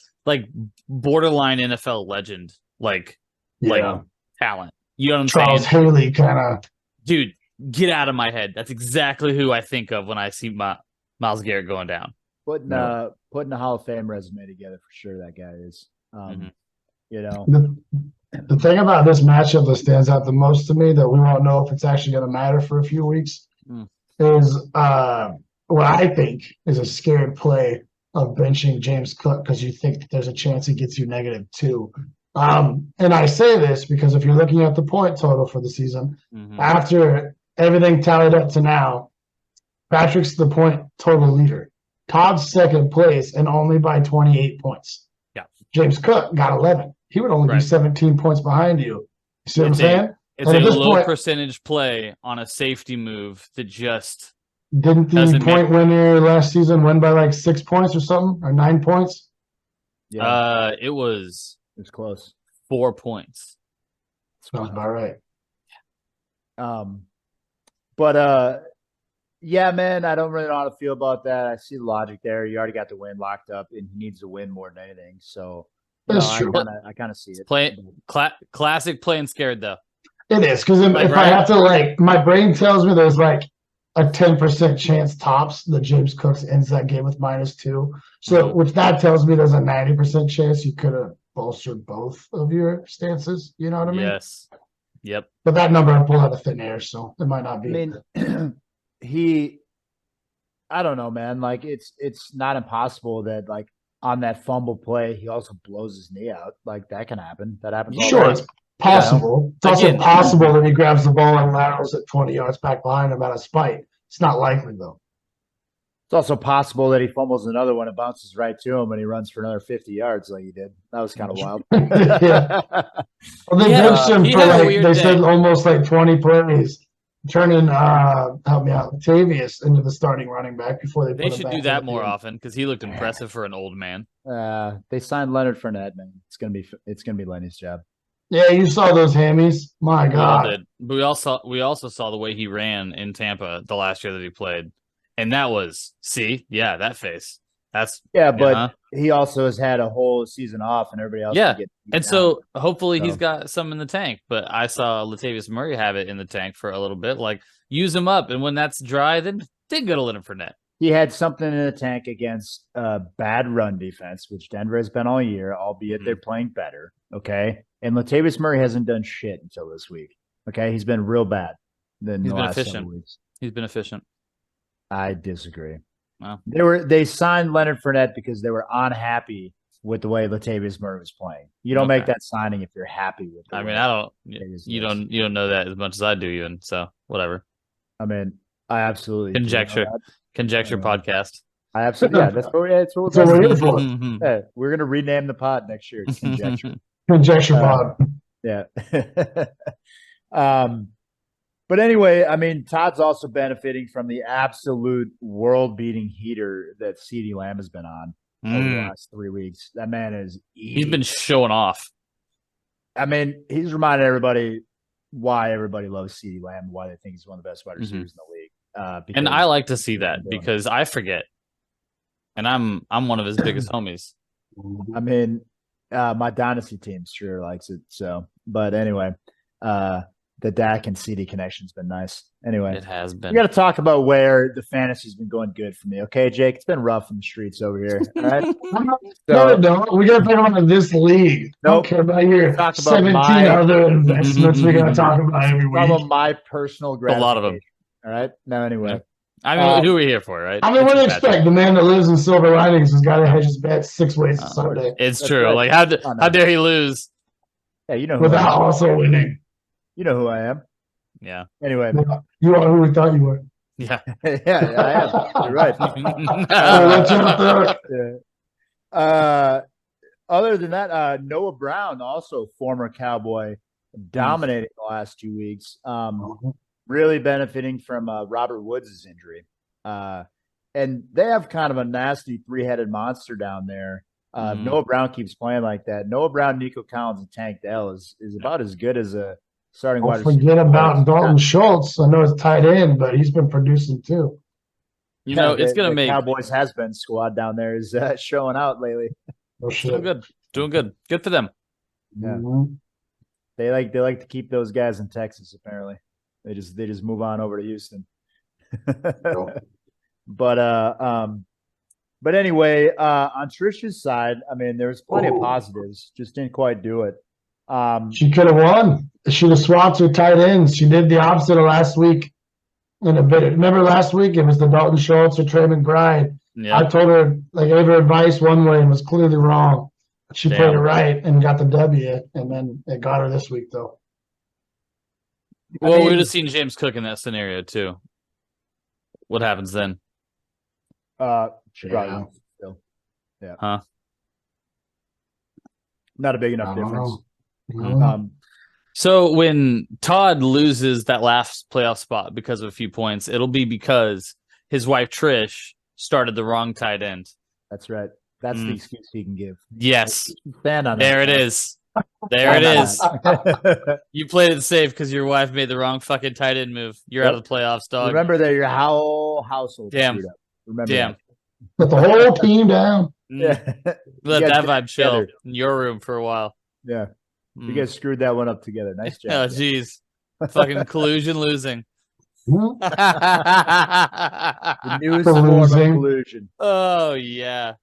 borderline NFL legend, talent. You know what I'm saying? Charles Haley kind of. Dude, get out of my head. That's exactly who I think of when I see Myles Garrett going down. Putting a Hall of Fame resume together for sure. That guy is. The thing about this matchup that stands out the most to me that we won't know if it's actually going to matter for a few weeks is what I think is a scared play of benching James Cook because you think that there's a chance he gets you -2. And I say this because if you're looking at the point total for the season, after everything tallied up to now, Patrick's the point total leader. Todd's second place and only by 28 points. Yeah. James Cook got 11. He would only be 17 points behind you. You see what I'm saying? It's a low percentage play on a safety move that just didn't the point winner last season win by 6 points or something, or 9 points? Yeah. It was close. 4 points. Sounds about right. Yeah, man, I don't really know how to feel about that. I see the logic there. You already got the win locked up, and he needs to win more than anything. So that's true. I kind of see it. Classic playing scared though. It is because if I have to my brain tells me there's a 10% chance tops that James Cook ends that game with -2. So which that tells me there's a 90% chance you could have bolstered both of your stances. You know what I mean? Yes. Yep. But that number I pulled out of thin air, so it might not be. I don't know, man. It's not impossible that on that fumble play, he also blows his knee out. That can happen. That happens. Sure, it's possible. It's also possible that he grabs the ball and laterals it 20 yards back behind him out of spite. It's not likely, though. It's also possible that he fumbles another one and bounces right to him and he runs for another 50 yards like he did. That was kind of wild. Yeah. Well, they benched him for they said almost 20 plays, turning help me out, Latavius into the starting running back before they. They should do that more often because he looked impressive for an old man. They signed Leonard Fournette, man. It's gonna be Lenny's job. Yeah, you saw those hammies. My God. But we also saw the way he ran in Tampa the last year that he played. And that was that face. But he also has had a whole season off and everybody else. Yeah. And so hopefully he's got some in the tank. But I saw Latavius Murray have it in the tank for a little bit. Use him up. And when that's dry, then go to Leonard Fournette. He had something in the tank against bad run defense, which Denver has been all year, albeit they're playing better. Okay. And Latavius Murray hasn't done shit until this week. Okay. He's been real bad. than He's the been last efficient. several weeks. He's been efficient. I disagree. Wow. They signed Leonard Fournette because they were unhappy with the way Latavius Murray was playing. You don't make that signing if you're happy with. I mean, I don't. You don't know that as much as I do, even. So whatever. I mean, I absolutely conjecture podcast. I absolutely that's what we're here for. Yeah, we're gonna rename the pod next year. It's conjecture. Conjecture pod. Yeah. But anyway, I mean, Todd's also benefiting from the absolute world-beating heater that CeeDee Lamb has been on over the last 3 weeks. That man is he's been showing off. I mean, he's reminded everybody why everybody loves CeeDee Lamb and why they think he's one of the best wide receivers in the league. And I like to see that because I forget. And I'm one of his biggest homies. I mean, my dynasty team sure likes it. So, but anyway, the Dak and CD connection's been nice. Anyway, it has been. We got to talk about where the fantasy's been going good for me. Okay, Jake, it's been rough in the streets over here. All right. No, we got to talk about this league. Nope. Okay, about your 17 other investments we got to talk about every week. Some of my personal gratification. A lot of them. All right. Now, anyway. Yeah. I mean, who are we here for, right? I mean, what do you expect? The man that lives in Silver Linings has got to hedge his bets 6 ways to Sunday. It's true. Right. Like, how dare he lose? Yeah, you know who without also winning. You know who I am. Yeah. Anyway. You are who we thought you were. Yeah. Yeah, I am. You're right. Other than that, Noah Brown, also former Cowboy, dominating the last 2 weeks. Really benefiting from Robert Woods' injury. And they have kind of a nasty 3-headed monster down there. Noah Brown keeps playing like that. Noah Brown, Nico Collins, and Tank Dell is about as good as a starting wide receiver. Forget about Dalton Schultz. I know it's tight end, but he's been producing too. You know, it's going to make Cowboys has-been squad down there is showing out lately. Oh, shit. Doing good. Good for them. Yeah. They like to keep those guys in Texas, apparently. They just move on over to Houston. But anyway, on Trish's side, I mean, there was plenty of positives, just didn't quite do it. She could have won. She would have swapped her tight ends. She did the opposite of last week. Remember last week it was the Dalton Schultz or Trey McBride. Yeah. I told her, gave her advice one way and was clearly wrong. She played it right and got the W, and then it got her this week though. Well, we would have seen James Cook in that scenario too. What happens then? Still. Yeah. Huh? Not a big enough difference. So when Todd loses that last playoff spot because of a few points, it'll be because his wife Trish started the wrong tight end. That's right. That's the excuse he can give. Yes. Stand on there that. It is. There it is. You played it safe because your wife made the wrong fucking tight end move. You're out of the playoffs, dog. Remember that your whole household screwed up. Remember that. Put the whole team down. Yeah. Let that vibe chill in your room for a while. Yeah. You guys screwed that one up together. Nice job. Oh, jeez. Fucking collusion losing. The newest form of collusion. Oh, yeah.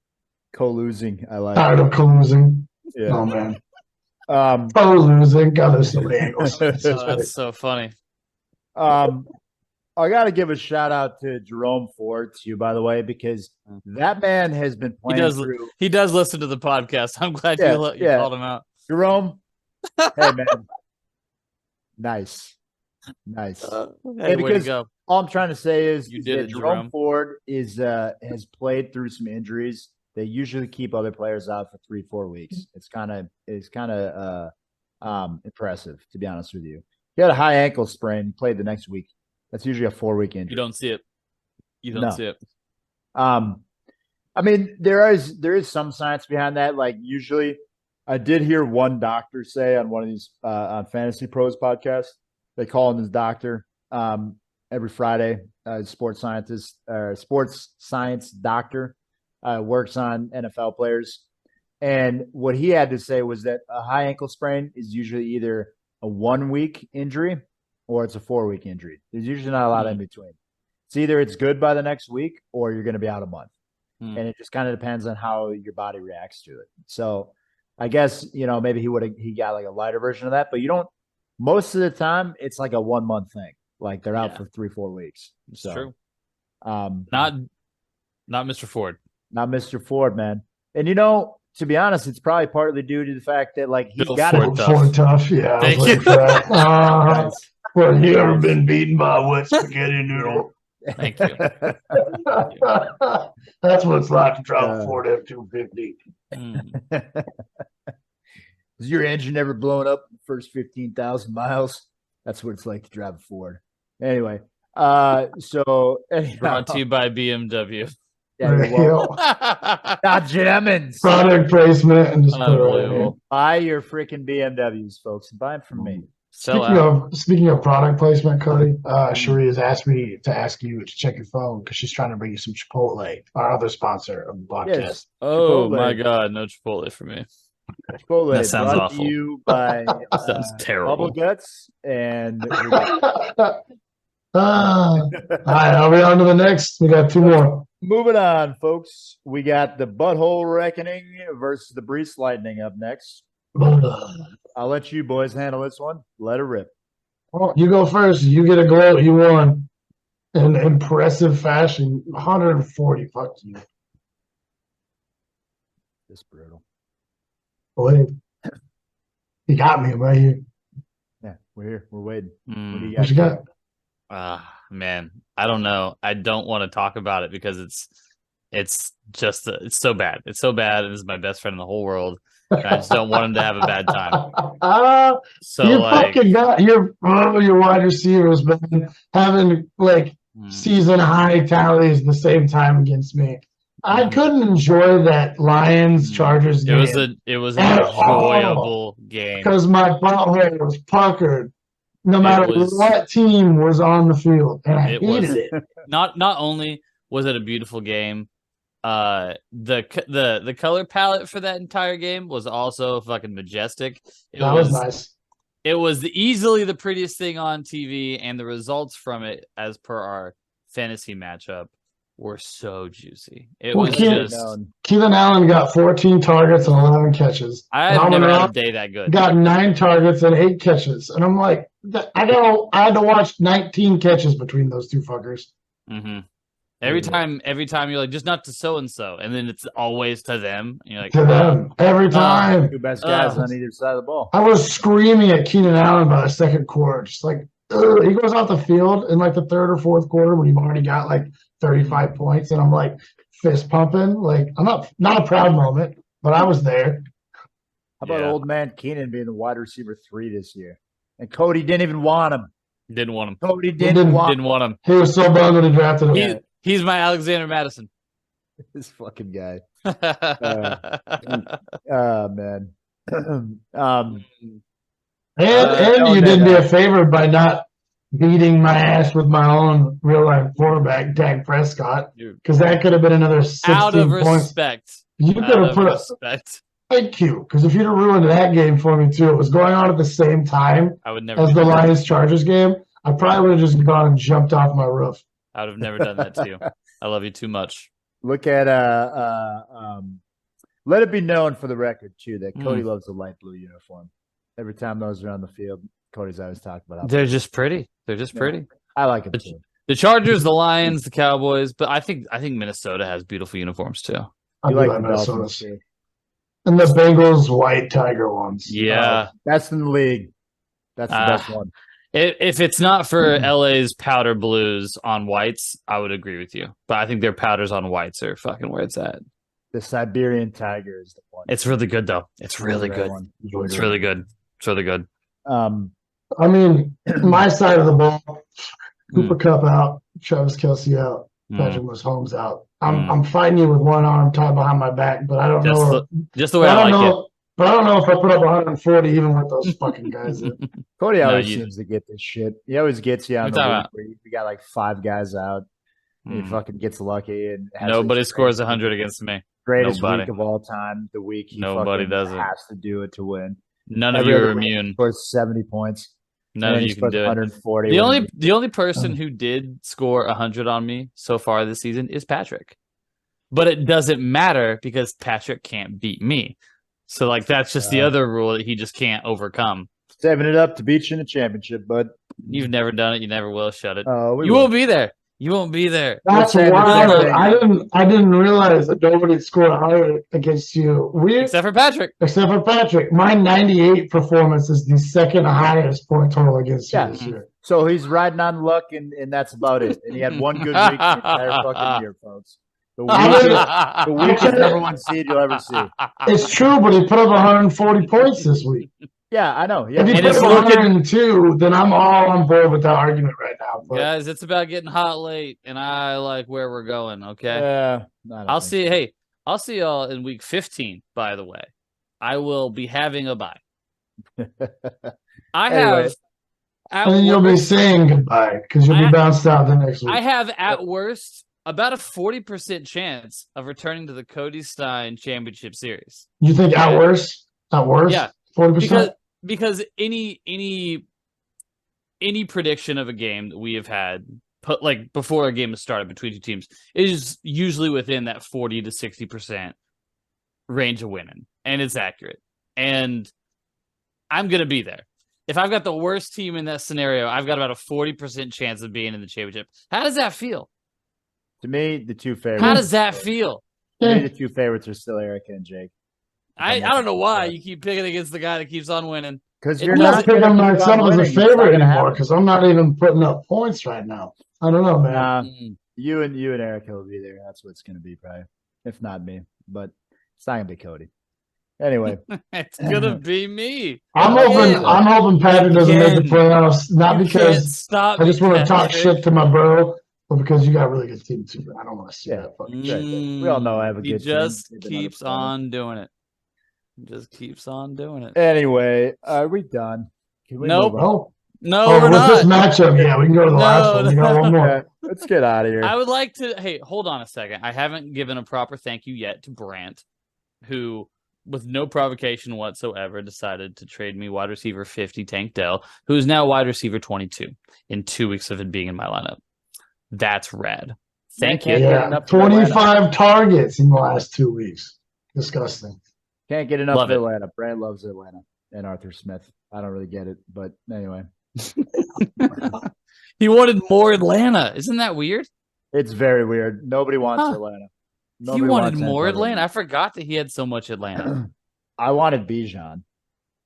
Co-losing. I like Tired of co-losing. Yeah. Oh, man. Co-losing. God, there's so many angles. That's so funny. I got to give a shout out to Jerome Ford to you, by the way, because that man has been playing through. He does listen to the podcast. I'm glad you called him out. Jerome, hey, man. Nice. Hey, because all I'm trying to say is that Jerome Ford has played through some injuries. They usually keep other players out for 3-4 weeks. It's kind of impressive, to be honest with you. He had a high ankle sprain, played the next week. That's usually a 4-week injury. You don't see it. See it. I mean, there is some science behind that. Like usually, I did hear one doctor say on one of these on Fantasy Pros podcasts, they call him his doctor every Friday. Sports science doctor works on NFL players, and what he had to say was that a high ankle sprain is usually either a 1-week injury or it's a 4-week injury. There's usually not a lot in between. It's either it's good by the next week or you're going to be out a month. And it just kind of depends on how your body reacts to it. So I guess, maybe he got like a lighter version of that, but most of the time it's like a 1-month thing. Like they're out for 3-4 weeks. It's so, true. Not Mr. Ford. Not Mr. Ford, man. And to be honest, it's probably partly due to the fact that like he's got Ford tough. Yeah, I was waiting for that. Well, have you ever been beaten by a wet spaghetti noodle? Thank you. That's what it's like to drive a Ford F-250. Has your engine ever blown up the first 15,000 miles? That's what it's like to drive a Ford. Anyway, so brought to you by BMW. Not Gemins. Product placement and just unbelievable. Buy your freaking BMWs, folks. Buy them from me. Speaking of product placement, Cody, Cherie has asked me to ask you to check your phone because she's trying to bring you some Chipotle, our other sponsor of the podcast. Yes. Oh my God, no Chipotle for me. Chipotle that sounds brought awful. To you by sounds terrible. Bubble Guts and. All right, I'll be on to the next. We got 2 more. Moving on, folks. We got the Butthole Reckoning versus the Brees Lightning up next. I'll let you boys handle this one. Let it rip. Well, you go first. You get a gloat. You won in impressive fashion. 140. Fuck you. It's brutal. Wait. You got me right here. Yeah, we're here. We're waiting. What you got? Man, I don't know. I don't want to talk about it because it's so bad. It's so bad. It is my best friend in the whole world. I just don't want him to have a bad time. So you fucking got your wide receivers, man, having season high tallies the same time against me. I couldn't enjoy that Lions Chargers game. It was an enjoyable game because my butthole was puckered. No matter what team was on the field, and I hated it. Not only was it a beautiful game, the color palette for that entire game was also fucking majestic. That was nice. It was easily the prettiest thing on TV, and the results from it, as per our fantasy matchup, were so juicy. Keenan Allen got 14 targets and 11 catches. I've never had a day that good. Got 9 targets and 8 catches, and I'm like, I had to watch 19 catches between those 2 fuckers. Mm-hmm. Every time you're like, just not to so and so, and then it's always to them. And you're like, to them every time. 2 best guys on either side of the ball. I was screaming at Keenan Allen by the second quarter, just like he goes off the field in like the 3rd or 4th quarter when you've already got like 35 points, and I'm like fist pumping. Like I'm not a proud moment, but I was there. How about old man Keenan being the wide receiver 3 this year? And Cody didn't even want him. Didn't want him. Cody didn't want him. He was so bummed when he drafted him. He's my Alexander Madison. This fucking guy. Man. And you did me a favor by not beating my ass with my own real life quarterback, Dak Prescott, because that could have been another 16 out of points. Respect. You could have put respect. Thank you, because if you'd have ruined that game for me too, it was going on at the same time as the Lions Chargers game. I probably would have just gone and jumped off my roof. I would have never done that to you. I love you too much. Look at let it be known for the record too that Cody loves the light blue uniform. Every time those are on the field, Cody's always talking about. They're just pretty. They're just pretty. I like it too. The Chargers, the Lions, the Cowboys, but I think Minnesota has beautiful uniforms too. I like the Minnesota's too. And the Bengals white tiger ones. Yeah, best in the league. That's the best one. If it's not for LA's powder blues on whites, I would agree with you. But I think their powders on whites are fucking where it's at. The Siberian tiger is the one. It's really good though. It's really good. It's really good. It's really good. I mean, my side of the ball, Cooper Kupp out, Travis Kelce out, Patrick Mahomes out. I'm fighting you with one arm tied behind my back, but I don't know. Just the way I like it. But I don't know if I put up 140 even with those fucking guys. Cody always seems to get this shit. He always gets you on the week where you got like 5 guys out. He fucking gets lucky and nobody scores 100 against me. Greatest week of all time. The week he does it. Has to do it to win. None of you are immune. Scores 70 points. None of you can do 140. It. The only person who did score 100 on me so far this season is Patrick. But it doesn't matter because Patrick can't beat me. So, like, that's just the other rule that he just can't overcome. Saving it up to beat you in the championship, bud. You've never done it. You never will. Shut it. Oh, You won't be there. You won't be there. That's saying the same wild. thing. I didn't realize that nobody scored higher against you. Except for Patrick. Except for Patrick. My 98 performance is the second highest point total against you this year. So he's riding on luck, and that's about it. And he had one good week the entire fucking year, folks. The weakest number one seed you'll ever see. It's true, but he put up 140 points this week. Yeah, I know. Yeah, If he put up 102, then I'm all on board with that argument right now. But guys, it's about getting hot late, and I like where we're going. Okay. Yeah. I'll see. So. Hey, I'll see y'all in week 15. By the way, I will be having a bye. And then you'll be saying goodbye because you'll be bounced out the next week. I have at worst about a 40% chance of returning to the Cody Stein Championship Series. You think at worst? At worst? Yeah. 40%? Because any prediction of a game that we have had like before a game has started between two teams is usually within that 40 to 60% range of winning, and it's accurate. And I'm gonna be there. If I've got the worst team in that scenario, I've got about a 40% chance of being in the championship. How does that feel? To me, the two favorites. How does that feel? To me, the two favorites are still Erica and Jake. I don't know why you keep picking against the guy that keeps on winning. Because you're not picking myself as a favorite anymore because I'm not even putting up points right now. I don't know, man. You and Erica will be there. That's what it's going to be, probably. If not me, but it's not going to be Cody. Anyway, it's gonna be me. I'm hoping Patrick doesn't make the playoffs. Not because I just want to talk shit to my bro, but because you got a really good team too. I don't want to see that fucking shit. We all know I have a good team. He just keeps on doing it. Just keeps on doing it. Anyway, are we done? Nope. No, we're with not. This matchup, yeah, we can go to the last one. We got one more. Let's get out of here. I would like to. Hey, hold on a second. I haven't given a proper thank you yet to Brant, who, with no provocation whatsoever, decided to trade me wide receiver 50 Tank Dell, who is now wide receiver 22 in 2 weeks of it being in my lineup. That's rad. Thank you. Yeah, 25 targets in the last 2 weeks. Disgusting. Can't get enough of Atlanta. Brand loves Atlanta and Arthur Smith. I don't really get it, but anyway. He wanted more Atlanta. Isn't that weird? It's very weird. Nobody wants Atlanta. He wanted more Atlanta. I forgot that he had so much Atlanta. I wanted Bijan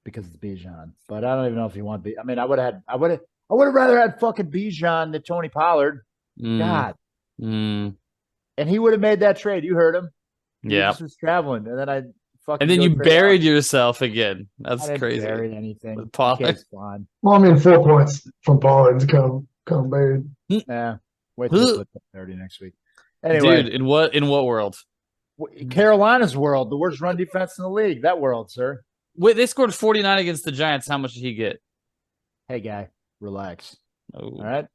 because it's Bijan, but I don't even know if he wanted Bijan. I mean, I would have rather had fucking Bijan than Tony Pollard. God. And he would have made that trade. You heard him. He just was traveling, and then and then you buried yourself again. That's crazy. Bury anything. With Pollard. Well, I mean, 4 points from Pollard to come buried. Yeah. Wait till put 30 next week. Anyway, dude, in what world? Carolina's world, the worst run defense in the league. That world, sir. Wait, they scored 49 against the Giants. How much did he get? Hey, guy, relax. Oh. All right.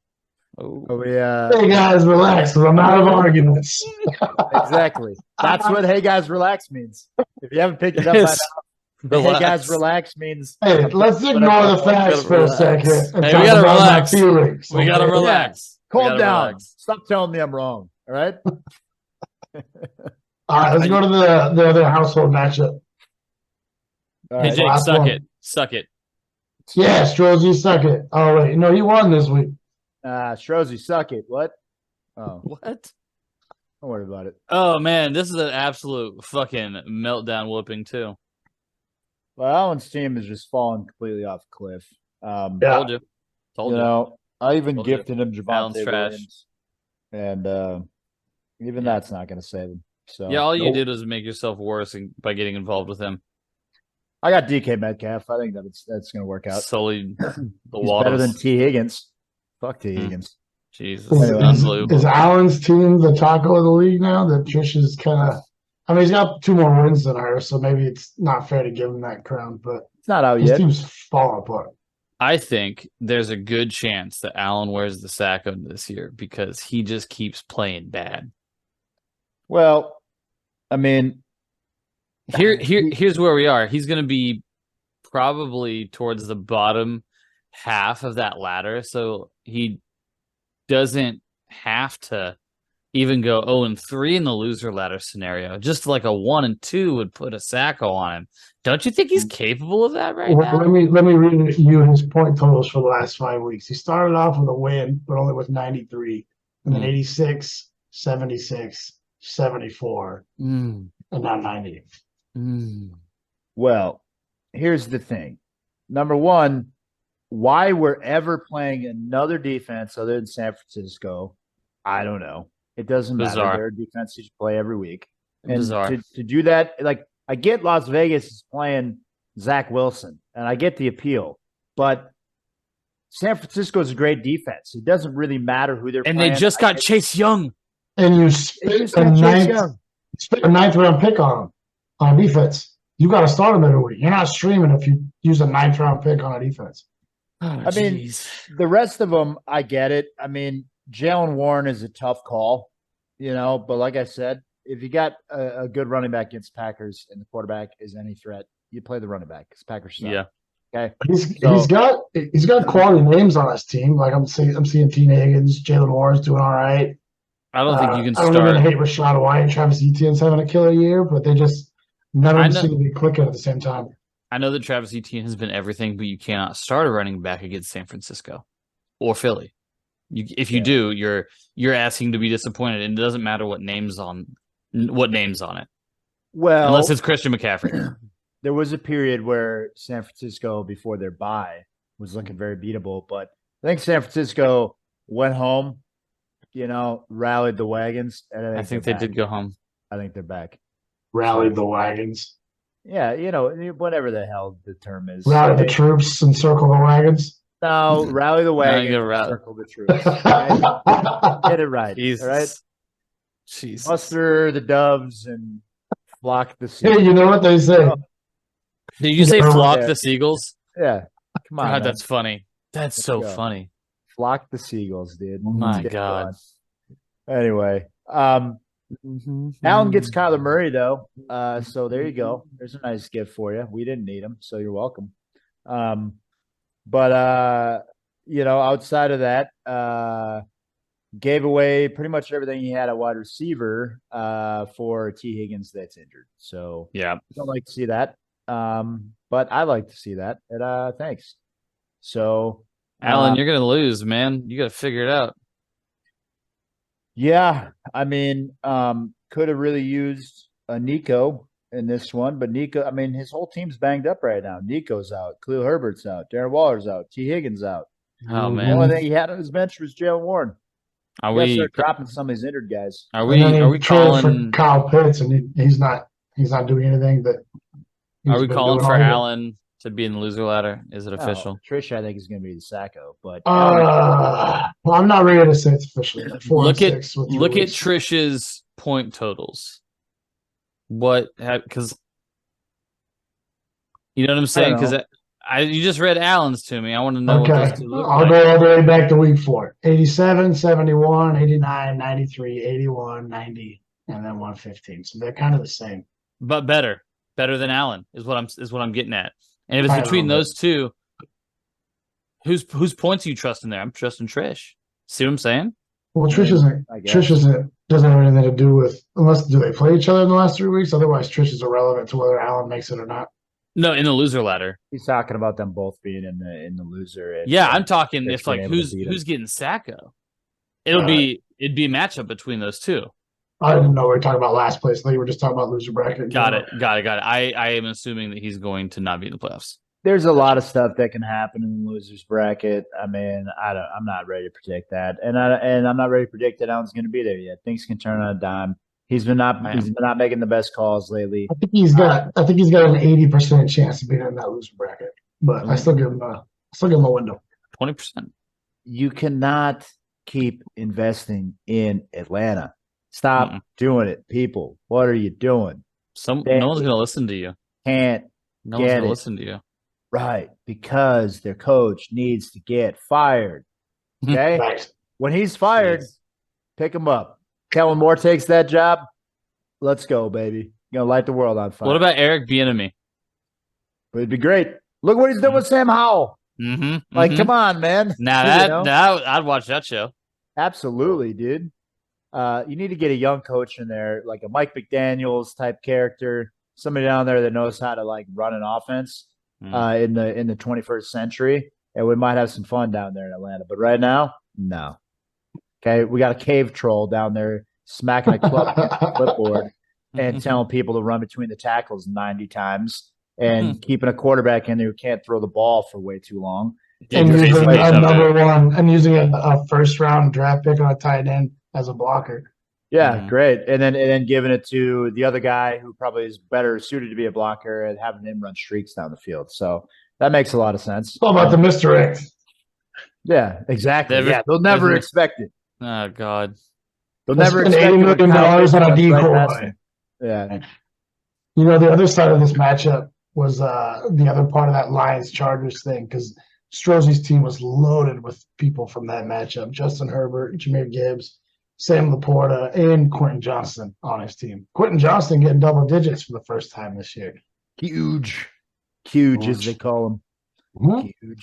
Oh, hey guys, relax, because I'm out of arguments. Exactly. That's what "hey guys, relax" means. If you haven't picked it up by now, "hey guys, relax" means. Hey, let's ignore the facts for a second. And hey, we gotta relax. Feelings, we gotta relax. Calm down. Relax. Stop telling me I'm wrong. All right. All right, let's go to the other household matchup. Hey, Jake, suck it. Yeah, Strozy, suck it. Oh wait, no, he won this week. Strozy, suck it. What? Oh. What? Don't worry about it. Oh, man, this is an absolute fucking meltdown whooping, too. Well, Allen's team is just falling completely off a cliff. Told you. You know, I even gifted him Javonte Williams. And even that's not going to save him. So yeah, all you did was make yourself worse by getting involved with him. I got DK Metcalf. I think that's going to work out. Sully the He's better than T. Higgins. Fuck T. Higgins. Jesus. Is Allen's team the taco of the league now? That Trish is kind of. I mean, he's got 2 more wins than her, so maybe it's not fair to give him that crown. But it's not out his yet. Team's falling apart. I think there's a good chance that Allen wears the sack of this year because he just keeps playing bad. Well, I mean, here's where we are. He's going to be probably towards the bottom half of that ladder, so he doesn't have to, even go 0-3 in the loser ladder scenario. Just like a 1-2 would put a Sacco on him. Don't you think he's capable of that right now? Let me read you his point totals for the last 5 weeks. He started off with a win, but only with 93, and then 86, 76, 74, and now 90. Well, here's the thing. Number one, why we're ever playing another defense other than San Francisco, I don't know. It doesn't matter. They're a defense you should play every week. And to do that, like, I get Las Vegas is playing Zach Wilson, and I get the appeal, but San Francisco is a great defense. It doesn't really matter who they're playing. And they just got Chase Young. And you spent a ninth round pick on him on defense. You got to start him every week. You're not streaming if you use a ninth round pick on a defense. I mean, the rest of them, I get it. I mean, Jalen Warren is a tough call, but like I said, if you got a good running back against Packers and the quarterback is any threat, you play the running back because Packers suck. Yeah. Okay. He's got quality names on his team. Like I'm seeing T. Higgins, Jalen Warren's doing all right. I don't think you can start. I don't even hate Rashad White and Travis Etienne's having a killer year, but they just none of them seem to be clicking at the same time. I know that Travis Etienne has been everything, but you cannot start a running back against San Francisco or Philly. If you do, you're asking to be disappointed, and it doesn't matter what name's on it. Well, unless it's Christian McCaffrey. There was a period where San Francisco, before their bye, was looking very beatable, but I think San Francisco went home, rallied the wagons. And I think they did go home. I think they're back. Rallied the wagons. Yeah, whatever the hell the term is. Rally the troops and circle the wagons. No, rally the wagons and circle the troops. Right? Get it right. Jesus. All right? Jesus. Muster the doves and flock the seagulls. Hey, you know what they say? Did you say flock the seagulls? Yeah. Come on. God, that's funny. That's so funny. Flock the seagulls, dude. My God. Anyway, Allen gets Kyler Murray though, so there you go. There's a nice gift for you. We didn't need him, so you're welcome. But outside of that, gave away pretty much everything he had at wide receiver for T. Higgins that's injured. So yeah, don't like to see that. But I like to see that. And thanks. So Allen, you're gonna lose, man. You got to figure it out. Yeah, I mean, could have really used a Nico in this one, but Nico, I mean, his whole team's banged up right now. Nico's out, Khalil Herbert's out, Darren Waller's out, T. Higgins out. Oh man, the only thing he had on his bench was Jalen Warren. Are we start dropping some of these injured guys? Are we calling for Kyle Pitts and he's not doing anything that? Are we calling for Allen to be in the loser ladder? Is it official? Trish, I think, is going to be the Sacco, but well, I'm not ready to say it's official. Look at Trish's point totals. Because you know what I'm saying? Because you just read Allen's to me. I want to know what those two look I'll go all the way back to week 4. 87, 71, 89, 93, 81, 90, and then 115. So they're kind of the same. But better than Allen is what I'm getting at. And if it's between those two, whose points are you trusting there? I'm trusting Trish. See what I'm saying? Well, Trish doesn't have anything to do with do they play each other in the last 3 weeks? Otherwise, Trish is irrelevant to whether Allen makes it or not. No, in the loser ladder. He's talking about them both being in the loser. Yeah, I'm talking if who's getting Sacco. It'd be a matchup between those two. I didn't know we were talking about last place. I think we were just talking about loser bracket. Got it. I am assuming that he's going to not be in the playoffs. There's a lot of stuff that can happen in the losers bracket. I mean, I'm not ready to predict that, and I'm not ready to predict that Allen's going to be there yet. Things can turn on a dime. He's been not making the best calls lately. I think he's got an 80% chance of being in that loser bracket, but I still give him a window. 20%. You cannot keep investing in Atlanta. Stop doing it, people. What are you doing? No one's going to listen to you. No one's going to listen to you. Right, because their coach needs to get fired. Okay? Right. When he's fired, pick him up. Kellen Moore takes that job. Let's go, baby. You're going to light the world on fire. What about Eric Bieniemy? It'd be great. Look what he's doing with Sam Howell. Come on, man. Now I'd watch that show. Absolutely, dude. you need to get a young coach in there, like a Mike McDaniels type character, somebody down there that knows how to like run an offense in the 21st century, and we might have some fun down there in Atlanta. But right now, no. Okay, we got a cave troll down there smacking a club against the clipboard and telling people to run between the tackles 90 times and keeping a quarterback in there who can't throw the ball for way too long. And using a first round draft pick on a tight end as a blocker. Yeah, great. And then giving it to the other guy who probably is better suited to be a blocker and having him run streaks down the field. So that makes a lot of sense. What about the misdirect? Yeah, exactly. They'll never expect it. Oh God. They'll never expect $80 million on a decoy. Yeah. You know, the other side of this matchup was the other part of that Lions-Chargers thing, because Strozzi's team was loaded with people from that matchup. Justin Herbert, Jahmyr Gibbs, Sam Laporta, and Quentin Johnston on his team. Quentin Johnston getting double digits for the first time this year. Huge, as they call him. Mm-hmm.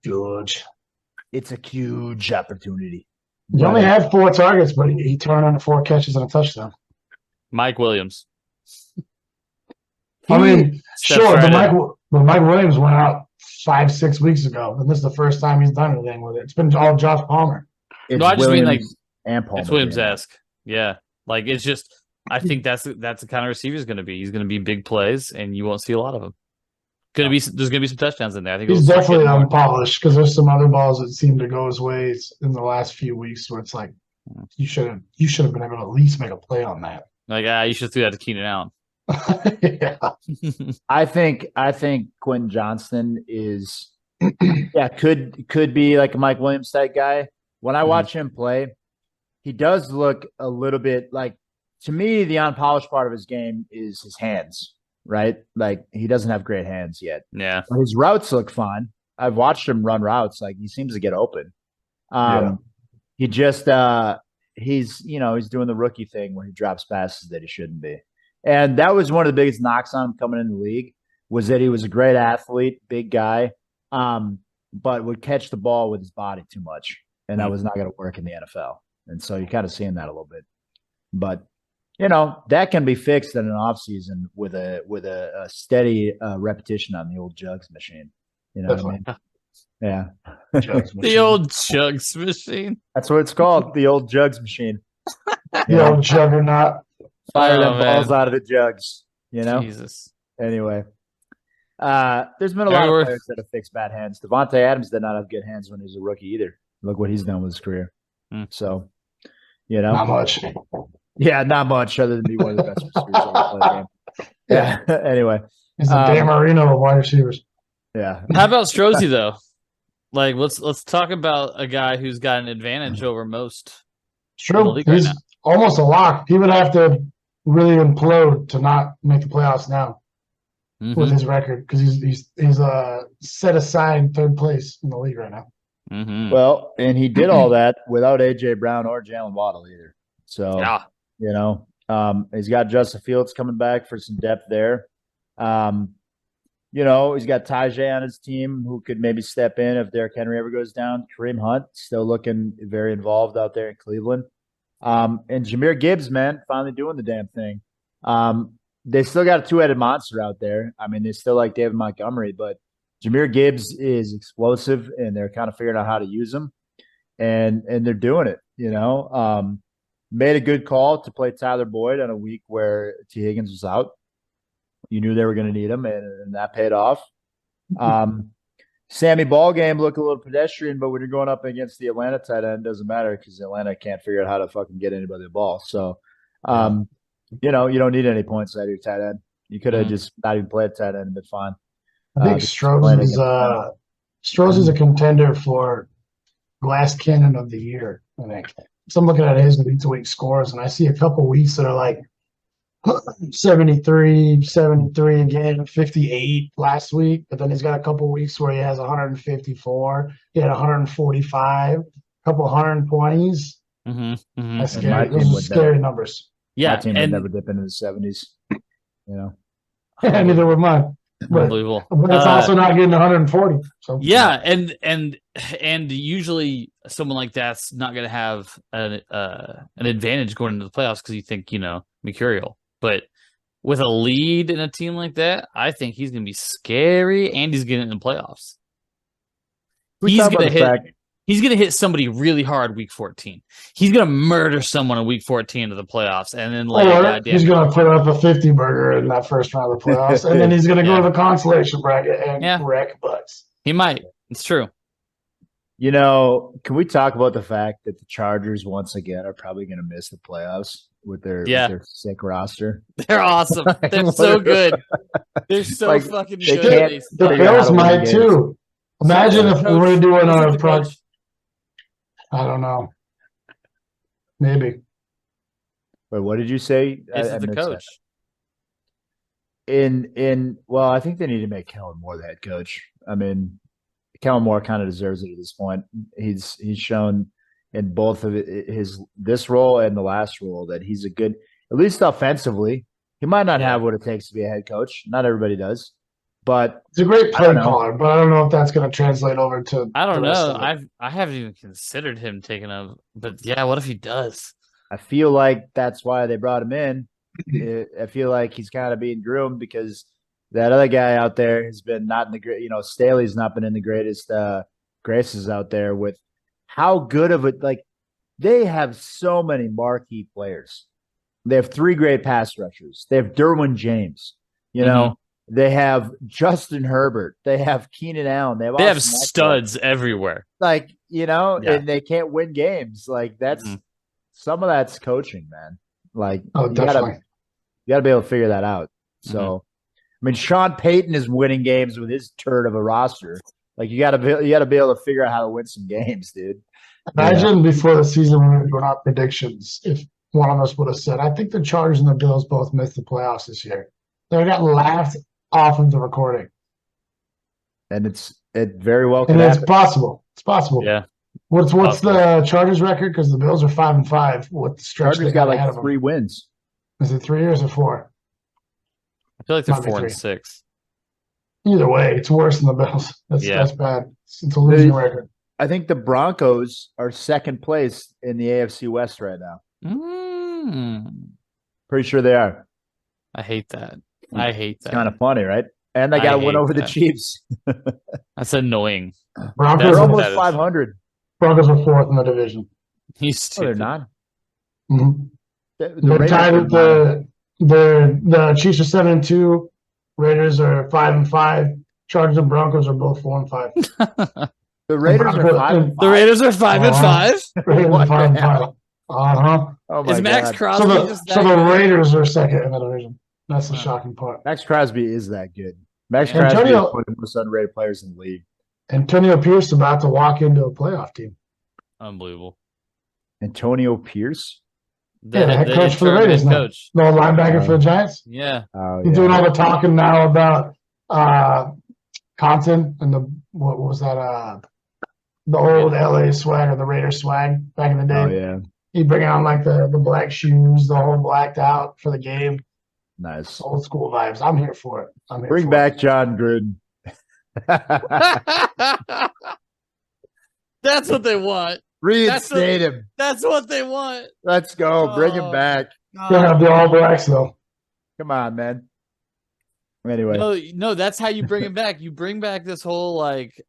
Huge. It's a huge opportunity. He only had 4 targets, but he turned on 4 catches and a touchdown. Mike Williams. I mean, sure, but Mike Williams went out 5-6 weeks ago, and this is the first time he's done anything with it. It's been all Josh Palmer. I just mean like it's Williams-esque. Yeah, like it's just. I think that's the kind of receiver he's going to be. He's going to be big plays, and you won't see a lot of them. There's going to be some touchdowns in there. I think he's definitely unpolished because there's some other balls that seem to go his ways in the last few weeks where it's like you should have been able to at least make a play on that. Like you should do that to Keenan Allen. Yeah. I think Quentin Johnston is could be like a Mike Williams type guy. When I watch him play, he does look a little bit like, to me, the unpolished part of his game is his hands, right? Like he doesn't have great hands yet. Yeah. But his routes look fun. I've watched him run routes. Like he seems to get open. He just he's doing the rookie thing where he drops passes that he shouldn't be. And that was one of the biggest knocks on him coming in the league, was that he was a great athlete, big guy, but would catch the ball with his body too much. And that was not going to work in the NFL. And so you're kind of seeing that a little bit. But, that can be fixed in an offseason with a steady repetition on the old jugs machine. You know what I mean? Yeah. The old jugs machine. That's what it's called, the old jugs machine. The old juggernaut. Fire them balls out of the jugs, Jesus. Anyway, there's been a lot of players that have fixed bad hands. Devontae Adams did not have good hands when he was a rookie either. Look what he's done with his career. So, not much. Yeah, not much other than be one of the best receivers ever play the game. Yeah. Anyway, he's a Dan Marino of wide receivers. Yeah. How about Strozzi though? Like, let's talk about a guy who's got an advantage over most. It's true. He's almost a lock. He would have to really implode to not make the playoffs now with his record, because he's set aside 3rd place in the league right now. Mm-hmm. Well, and he did all that without A.J. Brown or Jalen Waddle either. So, he's got Justin Fields coming back for some depth there. He's got Tajay on his team who could maybe step in if Derrick Henry ever goes down. Kareem Hunt still looking very involved out there in Cleveland. And Jahmyr Gibbs, man, finally doing the damn thing. They still got a 2-headed monster out there. I mean, they still like David Montgomery, but Jahmyr Gibbs is explosive, and they're kind of figuring out how to use him. And they're doing it, Made a good call to play Tyler Boyd on a week where T. Higgins was out. You knew they were going to need him, and that paid off. Sammy Ballgame looked a little pedestrian, but when you're going up against the Atlanta tight end, it doesn't matter because Atlanta can't figure out how to fucking get anybody the ball. So, you don't need any points out of your tight end. You could have just not even played tight end and been fine. I think Strozzi's a contender for Glass Cannon of the Year, I think. So I'm looking at his week-to-week scores, and I see a couple weeks that are like 73 again, 58 last week. But then he's got a couple weeks where he has 154. He had 145, a couple 120s. That's scary. Those are scary numbers. Yeah, my team would never dip into the 70s. Neither would mine. Unbelievable. But it's also not getting 140. So yeah, and usually someone like that's not going to have an advantage going into the playoffs because you think mercurial. But with a lead in a team like that, I think he's going to be scary, and he's getting in the playoffs. He's going to hit somebody really hard week 14. He's going to murder someone in week 14 of the playoffs, and then he's going to put up a 50 burger in that first round of the playoffs, and then he's going to go to the consolation bracket and wreck butts. He might. It's true. Can we talk about the fact that the Chargers once again are probably going to miss the playoffs with their sick roster? They're awesome. They're so good. They're so fucking good. The Bills might too. Imagine if we were doing a approach. I don't know. Maybe. Wait, what did you say? Is the coach? Well, I think they need to make Kellen Moore the head coach. I mean, Kellen Moore kind of deserves it at this point. He's shown in both of this role and the last role that he's a good, at least offensively. He might not have what it takes to be a head coach. Not everybody does. But he's a great play caller, but I don't know if that's going to translate over to. I don't know. I haven't even considered him taking a. But yeah, what if he does? I feel like that's why they brought him in. I feel like he's kind of being groomed because that other guy out there has been not in the great. Staley's not been in the greatest graces out there with how good of it. Like they have so many marquee players. They have 3 great pass rushers. They have Derwin James. They have Justin Herbert. They have Keenan Allen. They have studs everywhere. And they can't win games. Like that's some of that's coaching, man. Like definitely. You gotta be able to figure that out. So I mean, Sean Payton is winning games with his turd of a roster. Like you gotta be able to figure out how to win some games, dude. Imagine before the season when we were doing our predictions, if one of us would have said, I think the Chargers and the Bills both missed the playoffs this year. They got laughed off of the recording. And it very well could happen. It's possible. It's possible. Yeah. What's the Chargers record? Because the Bills are 5-5. What the stretch Chargers got like 3 wins. Is it 3 or is it 4? I feel like they're 4-6. Either way, it's worse than the Bills. That's bad. It's a losing record. I think the Broncos are second place in the AFC West right now. Pretty sure they are. I hate that. It's kind of funny, right? And they got to win over the Chiefs. That's annoying. Broncos are almost 500. Broncos are 4th in the division. He's stupid. They're not. Mm-hmm. They're tied with the Chiefs are 7-2. Raiders are 5-5. Chargers and Broncos are both 4-5. The Raiders are 5-5. The Raiders are 5-5. Raiders are 5-5. Oh is Max Crosby so the Raiders are second in the division. That's the shocking part. Max Crosby is that good. Max Crosby is one of the most underrated players in the league. Antonio Pierce about to walk into a playoff team. Unbelievable. Antonio Pierce? The head coach for the Raiders now. The linebacker for the Giants. Yeah. He's doing all the talking now about Compton and what was that? The old LA swag or the Raiders swag back in the day. Oh, yeah. He'd bring on like the black shoes, the whole blacked out for the game. Nice. Old school vibes. I'm here for it. Bring back John Gruden. That's what they want. Reinstate him. That's what they want. Let's go. Bring him back. Gonna have the All Blacks though. Come on, man. Anyway. No, that's how you bring him back. You bring back this whole like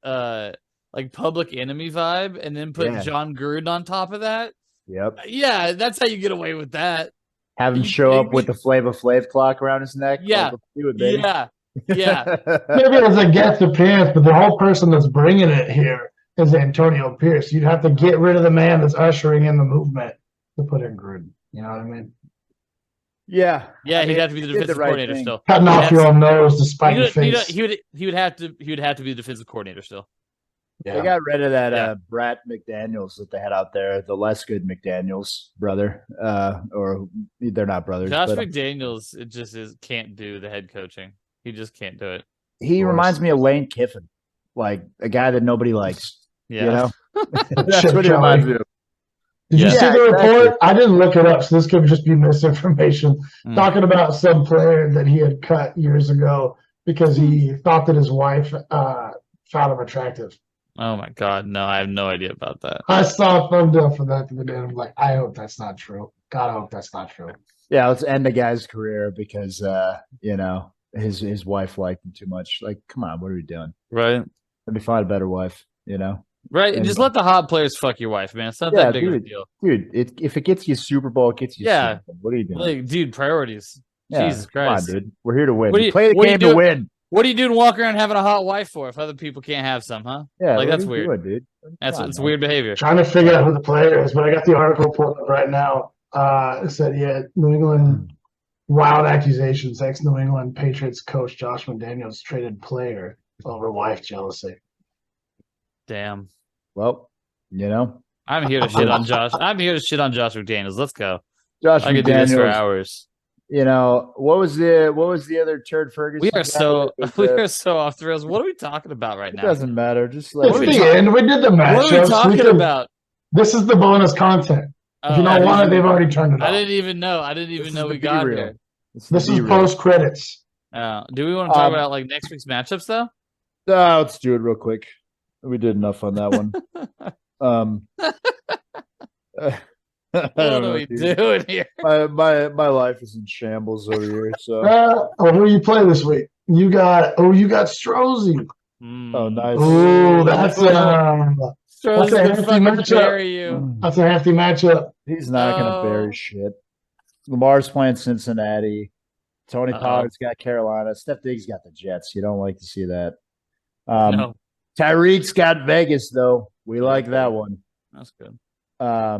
Public Enemy vibe and then put John Gruden on top of that. Yep. Yeah, that's how you get away with that. Have him show up with the Flava Flav clock around his neck. Yeah. Yeah. Maybe as a guest appearance, but the whole person that's bringing it here is Antonio Pierce. You'd have to get rid of the man that's ushering in the movement to put in Gruden. You know what I mean? Yeah. Yeah, he'd have to be the defensive coordinator still. Cutting off your own nose to spite your face. He would have to be the defensive coordinator still. Yeah. They got rid of that Brat McDaniels that they had out there, the less good McDaniels brother, or they're not brothers. Josh McDaniels, it just can't do the head coaching. He just can't do it. He reminds me of Lane Kiffin, like a guy that nobody likes. Yeah, you know? That's what he reminds me of. Did you see the report? I didn't look it up, so this could just be misinformation. Talking about some player that he had cut years ago because he thought that his wife found him attractive. Oh my God, no, I have no idea about that. I saw a thumbnail for that the other day. I'm like, I hope that's not true. God, I hope that's not true. Yeah, let's end the guy's career because his wife liked him too much. Like, come on, what are we doing? Right. Let me find a better wife, Right. And- Just let the hot players fuck your wife, man. It's not that big of a deal. Dude, if it gets you Super Bowl, it gets you Yeah. Super Bowl. What are you doing? Like, dude, priorities. Yeah, Jesus Christ. come on, dude. We're here to win. What do We you- play the what do you game to do- win. What are you doing walking around having a hot wife for if other people can't have some, huh? Yeah, Like, what that's are you weird. doing, dude? That's Come on, it's man. weird behavior. Trying to figure out who the player is, but I got the article pulled up right now. It said, yeah, New England wild accusations. Ex-New England Patriots coach Josh McDaniels traded player over wife jealousy. Damn. Well, I'm here to shit on Josh. I'm here to shit on Josh McDaniels. Let's go. Josh I could do this for McDaniels. hours. What was the other turd Ferguson? We are guy? so It was, we are so off the rails. What are we talking about right It now? doesn't matter. Just It's let are we the talking- end. We did the matchups. What are we talking about? This is the bonus content. If you Oh, don't want it, they've already turned it I off. didn't even know. I didn't even This know is we the got B-reel. here. This is post credits. Do we want to talk about like next week's matchups though? Let's do it real quick. We did enough on that one. What are we doing here? My life is in shambles over here. So Who do you play this week? You got Strozzi. oh nice. Oh, that's Stroh's a gonna hefty fucking matchup. bury you. That's a hefty matchup. He's not gonna Oh. bury shit. Lamar's playing Cincinnati. Tony Uh-oh. Pollard's got Carolina. Steph Diggs got the Jets. You don't like to see that. No, Tyreek's got Vegas though. We like that one. that's good. I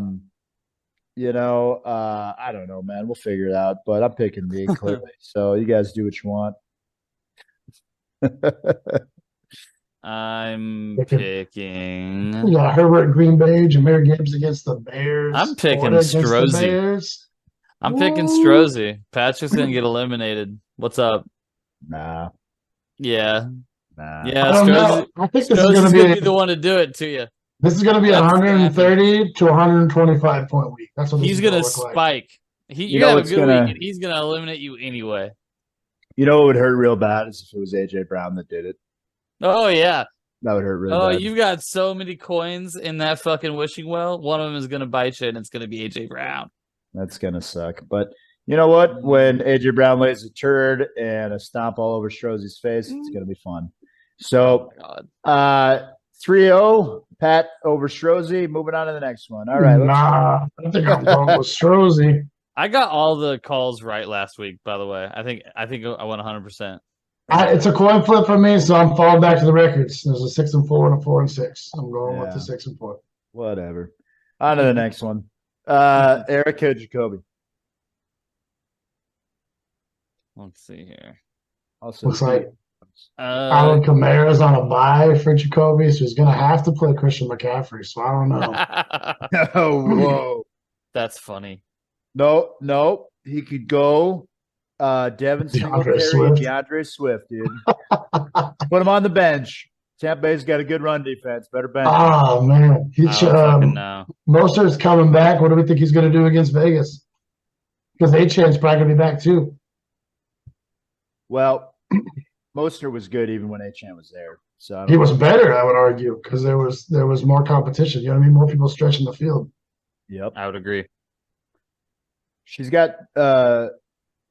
don't know, man. We'll figure it out. But I'm picking me clearly. So you guys do what you want. I'm Picking- picking. You got Herbert Green Bay, Jameer Gibbs against the Bears. I'm picking Florida against the Strozzi. Bears. I'm picking Ooh. Strozzi. Patrick's gonna get eliminated. What's up? Nah. Yeah, Nah. yeah. I don't know. Strozzi, I think this is Strozzi's going gonna to be the one to do it to you. This is going to be a That's 130 to 125 point week. That's what this He's is gonna look like. spike. You're know gonna have a what's good gonna- week, and he's gonna eliminate you anyway. You know what would hurt real bad is if it was AJ Brown that did it. Oh yeah. That would hurt really Oh, bad. you've got so many coins in that fucking wishing well. One of them is gonna bite you, and it's gonna be AJ Brown. That's gonna suck. But you know what? When AJ Brown lays a turd and a stomp all over Strozzi's face, it's gonna be fun. So Oh my God. 3-0, Pat over Strozzi. Moving on to the next one. All right. Nah, I think I'm going with Strozzi. I got all the calls right last week. By the way, I think I went 100%. It's a coin flip for me, so I'm falling back to the records. There's a 6-4 and a 4-6. I'm going with the 6-4. Whatever. On to the next one. Erica Jacoby. Let's see here. Also, Looks like Alan Kamara's on a bye for Jacoby, so he's going to have to play Christian McCaffrey. So I don't know. oh, whoa. That's funny. No. He could go Devin Singletary, Swift. DeAndre Swift, dude. Put him on the bench. Tampa Bay's got a good run defense. Better bench. Oh, man. I don't fucking know. Mostert's coming back. What do we think he's going to do against Vegas? Because Achan's probably going to be back, too. Well, Mostert was good even when Achan was there. So I don't He was know. better, I would argue, because there was more competition. You know what I mean? More people stretching the field. Yep. I would agree. She's got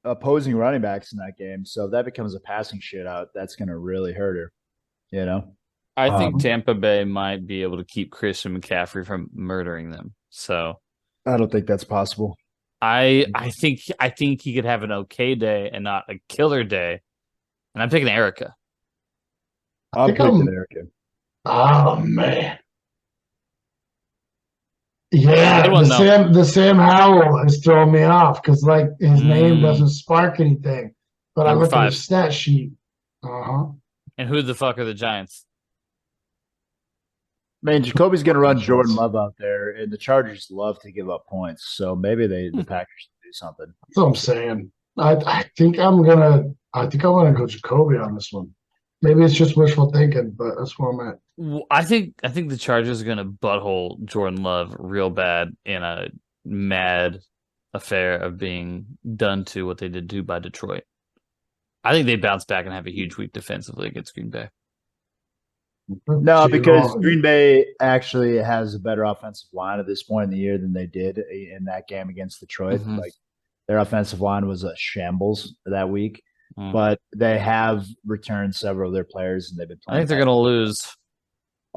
opposing running backs in that game, so if that becomes a passing shootout, that's going to really hurt her. You know, I think Tampa Bay might be able to keep Christian McCaffrey from murdering them. So I don't think that's possible. I think he could have an okay day and not a killer day. And I'm picking Erica. I'm think picking I'm- Erica. Oh, man. Yeah, Good one, the Sam Howell is throwing me off because, like, his name Mm. doesn't spark anything. But Number I look at 5. his stat sheet. Uh-huh. And who the fuck are the Giants? Man, Jacoby's going to run Jordan Love out there, and the Chargers love to give up points. So maybe the Packers do something. That's what I'm saying. I think I'm gonna go Jacoby on this one. Maybe it's just wishful thinking, but that's where I'm at. I think the Chargers are gonna butthole Jordan Love real bad in a mad affair of being done to what they did to by Detroit. I think they bounce back and have a huge week defensively against Green Bay. No, because Green Bay actually has a better offensive line at this point in the year than they did in that game against Detroit. Mhm. Like their offensive line was a shambles that week, Mm. but they have returned several of their players, and they've been I playing. think they're going to lose.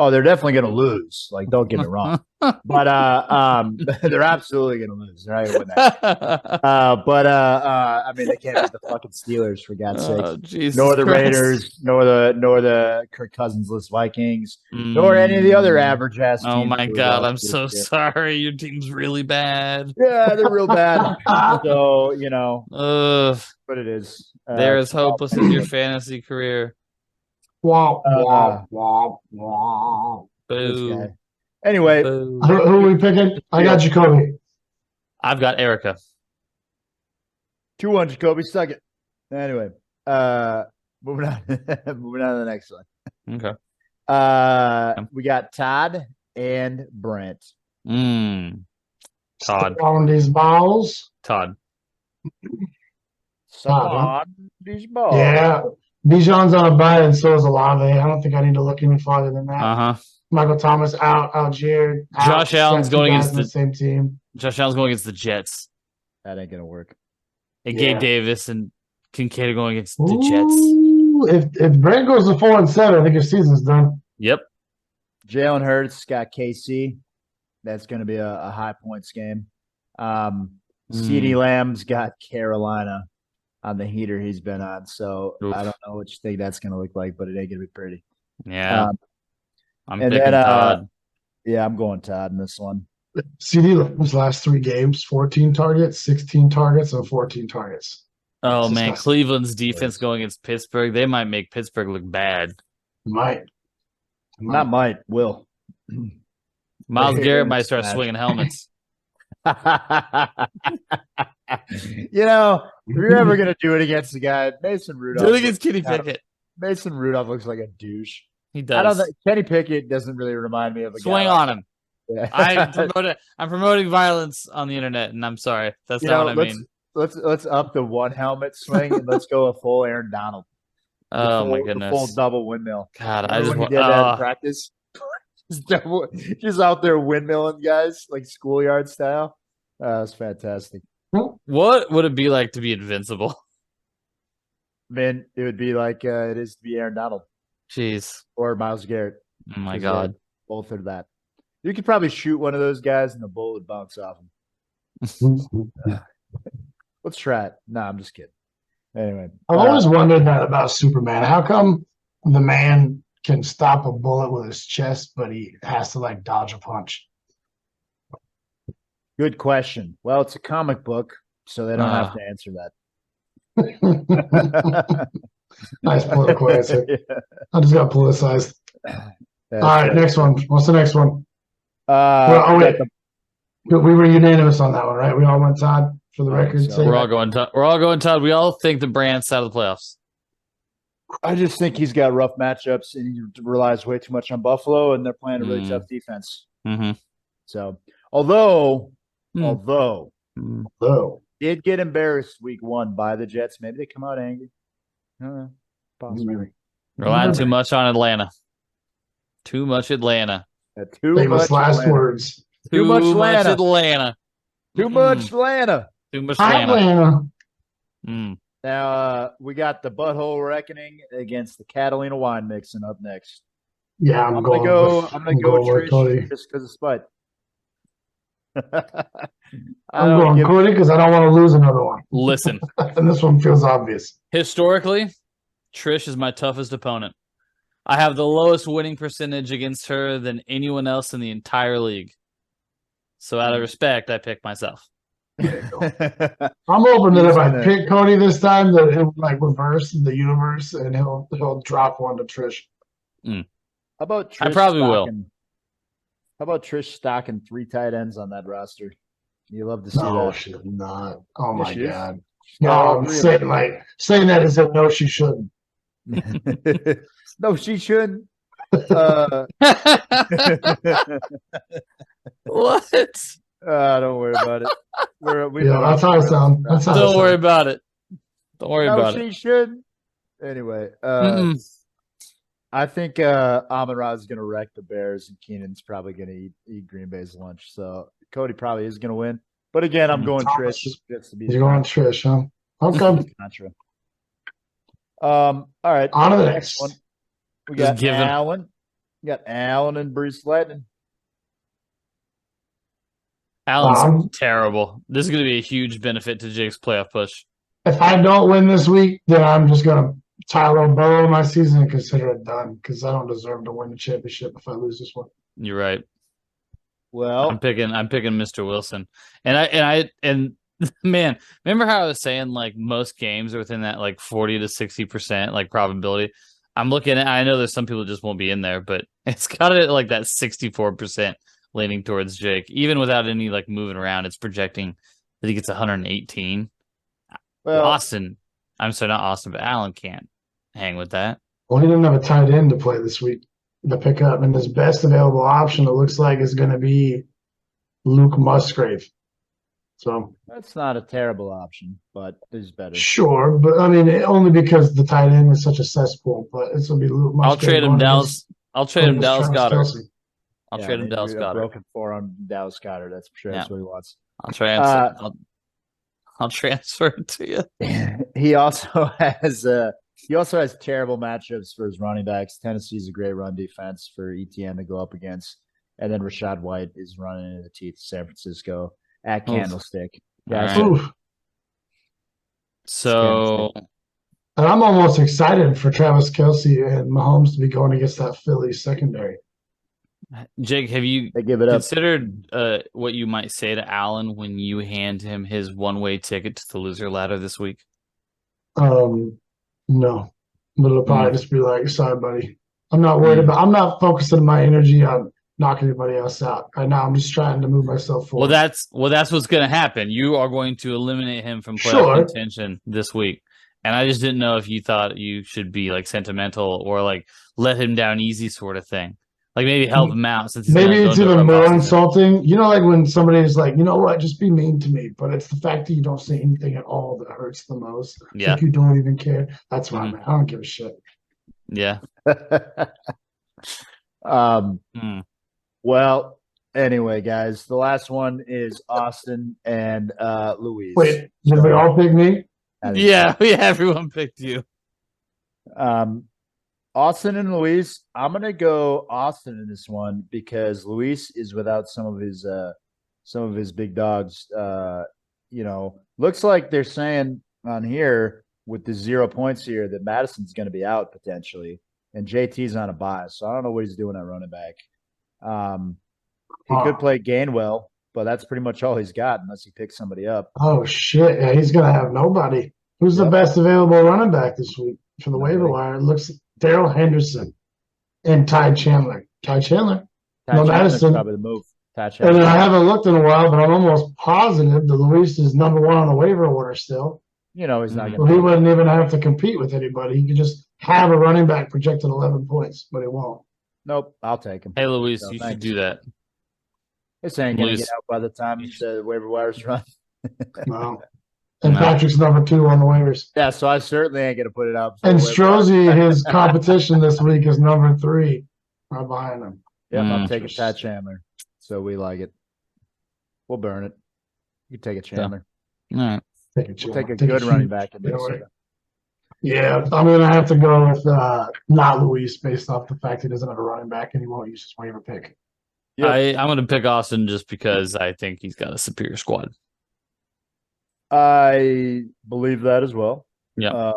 Oh, they're definitely going to lose. Like, don't get me wrong, but they're absolutely going to lose. They're not going to win that. I mean, they can't beat the fucking Steelers for God's sakes. Jesus Nor the Christ. Raiders, nor the Kirk Cousins-less Vikings, nor any of the other average ass teams. Oh my God, I'm this so year. sorry. Your team's really bad. Yeah, they're real bad. So, you know, Ugh, what it is. they're as hopeless as your fantasy career. Wah, wah, wah, wah. This Boo. guy. Anyway, Boo. Who are we picking? I got Jacoby. I've got Erica. 2-1 Jacoby, suck it. Anyway, moving on. Moving on to the next one. Okay. We got Todd and Brent. Todd. On these balls. Todd. On these balls. Yeah. Bijan's on a bye, and so is Olave. I don't think I need to look any farther than that. Uh-huh. Michael Thomas out, Algier. Josh Allen's going against the same team. Josh Allen's going against the Jets. That ain't gonna work. And Yeah. Gabe Davis and Kincaid are going against the Ooh, if Brent goes to 4-7, I think your season's done. Jets. Yep. Jalen Hurts got KC. That's going to be a high points game. CeeDee Lamb's got Carolina on the heater he's been on. So Oof. I don't know what you think that's going to look like, but it ain't going to be pretty. Yeah. I'm and picking then, Todd. Yeah, I'm going Todd in this one. CD Lamb's last 3 games, 14 targets, 16 targets, and 14 targets. Oh, That's man. disgusting. Cleveland's defense going against Pittsburgh. They might make Pittsburgh look bad. Might. Not might, will. Miles Right, Garrett in might this start match. swinging helmets. You know, if you're ever going to do it against the guy, Mason Rudolph. Do it against Kenny Pickett. Mason Rudolph looks like a douche. He I don't does. think Kenny Pickett doesn't really remind me of a Swing guy. on him. Yeah. I'm promoting violence on the internet, and I'm sorry. That's You not know, what I mean. Let's up the one helmet swing and let's go a full Aaron Donald. Oh my The goodness. full double windmill. God, I Remember just when he want did that in practice. Just out there windmilling guys like schoolyard style. That's fantastic. what would it be like to be invincible? Man, it would be like it is to be Aaron Donald Jeez. or Myles Garrett. Oh my 'Cause God. both are that. You could probably shoot one of those guys and the bullet would bounce off him. Let's try it. No, I'm just kidding. Anyway, I've always wondered that about Superman. How come the man can stop a bullet with his chest, but he has to like dodge a punch? good question. Well, it's a comic book, so they don't have to answer that. Nice political answer. Yeah, I just got politicized. that's All right, next one. What's the next one? Well, wait. We were unanimous on that one, right? We all went Todd for the record. so. We're all going Todd. We're all going Todd. We all think the Brandt's out of the playoffs. I just think he's got rough matchups and he relies way too much on Buffalo, and they're playing a really tough defense. Mm-hmm. So, although Oh, did get embarrassed week 1 by the Jets, maybe they come out angry. Possibly. Relying too much on Atlanta. Too much Atlanta. Too famous much last Atlanta. words. Too much Atlanta. Too much Atlanta. Too much Atlanta. Atlanta. Mm. Now we got the butthole reckoning against the Catalina wine mixing up next. Yeah, I'm gonna go with Cody. Trish just because of spite. I'm going Cody because I don't want to lose another one. Listen, And this one feels obvious. historically, Trish is my toughest opponent. I have the lowest winning percentage against her than anyone else in the entire league. So out of respect, I pick myself. I'm hoping that if I pick Cody this time, that he'll like reverse the universe and he'll drop one to Trish. How about Trish I probably will. How about Trish stocking 3 tight ends on that roster? You love to see No, that. she's not. Oh Yes, my she is. God. got No, all I'm 3 of saying that as if no, she shouldn't. No, she shouldn't. What? Don't worry about it. Yeah, that's how I sound. That's how I Don't sound. worry about it. Don't worry No, about she it. shouldn't. Anyway, I think Amon-Ra is going to wreck the Bears, and Keenan's probably going to eat Green Bay's lunch. So Cody probably is going to win. But again, I'm going Trish. Just to be You're going Trish, huh? Okay. Contra. All right. On to the next one. We got Allen. We got Allen and Bruce Lightning. Allen's terrible. This is going to be a huge benefit to Jake's playoff push. If I don't win this week, then I'm just going to Tyler Burrow my season and consider it done because I don't deserve to win the championship if I lose this one. You're right. Well, I'm picking Mr. Wilson. And man, remember how I was saying like most games are within that like 40 to 60% like probability? I'm looking at, I know there's some people just won't be in there, but it's got it like that 64% leaning towards Jake. Even without any like moving around, it's projecting that he gets 118. Well, I'm sorry, not Austin, but Allen can't hang with that. Well, he didn't have a tight end to play this week to pick up, and his best available option, it looks like, is going to be Luke Musgrave. So that's not a terrible option, but there's better. Sure, but I mean, only because the tight end is such a cesspool. But it's going to be Luke Musgrave. I'll trade him Dallas Goedert. I'll trade him Dallas Goedert. Broken forearm Dallas Goedert. That's for sure. That's what he wants. I'll transfer it to you. He also has terrible matchups for his running backs. Tennessee's a great run defense for ETN to go up against, and then Rachaad White is running into the teeth of San Francisco at Candlestick. Yeah. Right. So, and I'm almost excited for Travis Kelce and Mahomes to be going against that Philly secondary. Jake, have you considered what you might say to Allen when you hand him his one-way ticket to the loser ladder this week? No, but it'll probably just be like, sorry, buddy. I'm not worried about. I'm not focusing my energy on knocking anybody else out right now. I'm just trying to move myself forward. Well, that's what's going to happen. You are going to eliminate him from playoff contention this week, and I just didn't know if you thought you should be like sentimental or like let him down easy sort of thing. Like maybe help him out since maybe it's even more insulting. You know, like when somebody is like, you know what, just be mean to me. But it's the fact that you don't say anything at all that hurts the most. Yeah. Like you don't even care. That's why, man. I don't give a shit. Yeah. Well, anyway, guys, the last one is Austin and Louise. Wait, did we all pick me? Yeah, everyone picked you. Austin and Luis, I'm gonna go Austin in this one because Luis is without some of his big dogs. Looks like they're saying on here with the 0 points here that Madison's going to be out potentially, and JT's on a bye, so I don't know what he's doing at running back. He could play Gainwell, but that's pretty much all he's got unless he picks somebody up. Oh shit! Yeah, he's gonna have nobody. Who's the best available running back this week for the waiver wire? It looks Darrell Henderson and Ty Chandler. Madison. Probably the move. And then I haven't looked in a while, but I'm almost positive that Luis is number one on the waiver order still. He's not. He wouldn't even have to compete with anybody. He could just have a running back projected 11 points, but he won't. Nope, I'll take him. Hey, Luis, you should do that. This ain't going to get out by the time the waiver wires run. No. And Patrick's number 2 on the waivers. Yeah, so I certainly ain't going to put it up. And Strozzi, his competition this week is number 3 right behind him. Yeah, I'm taking Pat Chandler. So we like it. We'll burn it. You take a Chandler. All right. We'll take a good running back in Minnesota. Yeah, I'm going to have to go with not Luis based off the fact he doesn't have a running back and he won't use his waiver pick. Yep. I'm going to pick Austin just because I think he's got a superior squad. I believe that as well. Yeah.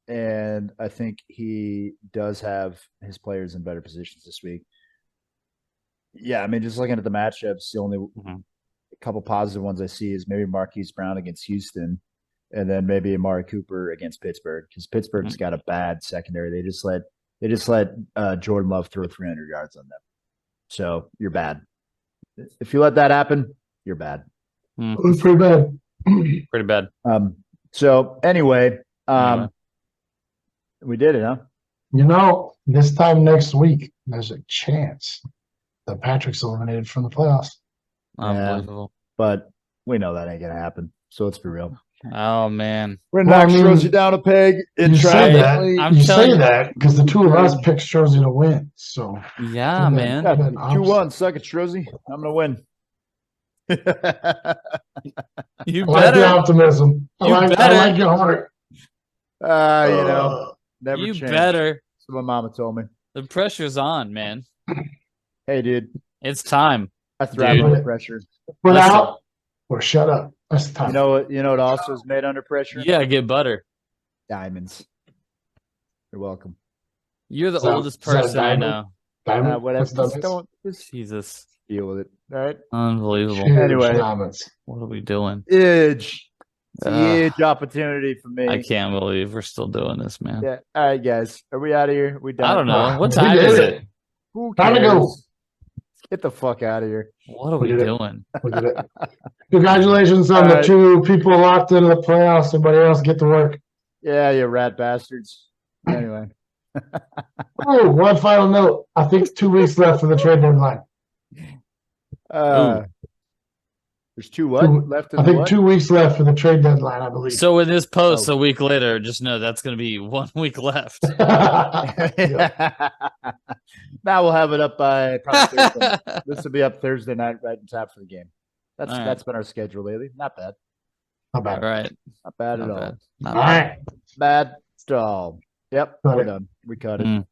And I think he does have his players in better positions this week. Yeah, I mean, just looking at the matchups, the only couple positive ones I see is maybe Marquise Brown against Houston and then maybe Amari Cooper against Pittsburgh because Pittsburgh's got a bad secondary. They just let Jordan Love throw 300 yards on them. So you're bad. If you let that happen, you're bad. It was pretty bad. Pretty bad. So anyway, we did it, huh? This time next week, there's a chance that Patrick's eliminated from the playoffs. Unbelievable. But we know that ain't gonna happen. So let's be real. Oh man. We're Well, I knock mean, Strozy down a peg and You try said to that. I'm You telling say you- that because the two of us picked Strozy to win. So Yeah, Good man. man. Yeah, Good 2-1. Suck it, Strozy. I'm gonna win. You I like the better. optimism. I You like better. your heart. Never You change. better. So my mama told me. The pressure's on, man. Hey, dude, It's time. I thrive Dude. under pressure. Put Listen. out or shut up. That's the time. You know what? You know what also is made under pressure? You gotta get butter. Diamonds. You're welcome. You're the Is that- oldest is that a person I diamond? know. Diamond? Whatever. What's diamonds? Just don't just Jesus. deal with it. All right. Unbelievable. Huge Anyway. diamonds. What are we doing? Huge. It's a Ugh. huge opportunity for me. I can't believe we're still doing this, man. Yeah. All right, guys. Are we out of here? We done? I don't know. What We time did is it? Who Time cares? to go. Get the fuck out of here. What are We we did it. doing? We did it. Congratulations on All the right. 2 people locked into the playoffs. Everybody else get to work. Yeah, you rat bastards. Anyway. Oh, one final note. I think 2 weeks left for the trade deadline. There's two what Two- left in I the think what? 2 weeks left for the trade deadline, I believe. So in this post Oh. a week later, just know that's gonna be 1 week left. Yeah. Now we'll have it up by probably Thursday. This will be up Thursday night, right in time for the game. All right. That's been our schedule lately. Not bad. Not All bad. right. Not bad Not at all. bad. Not All bad. right. Bad at all. Yep, Cut we're it. done. We cut it. Mm.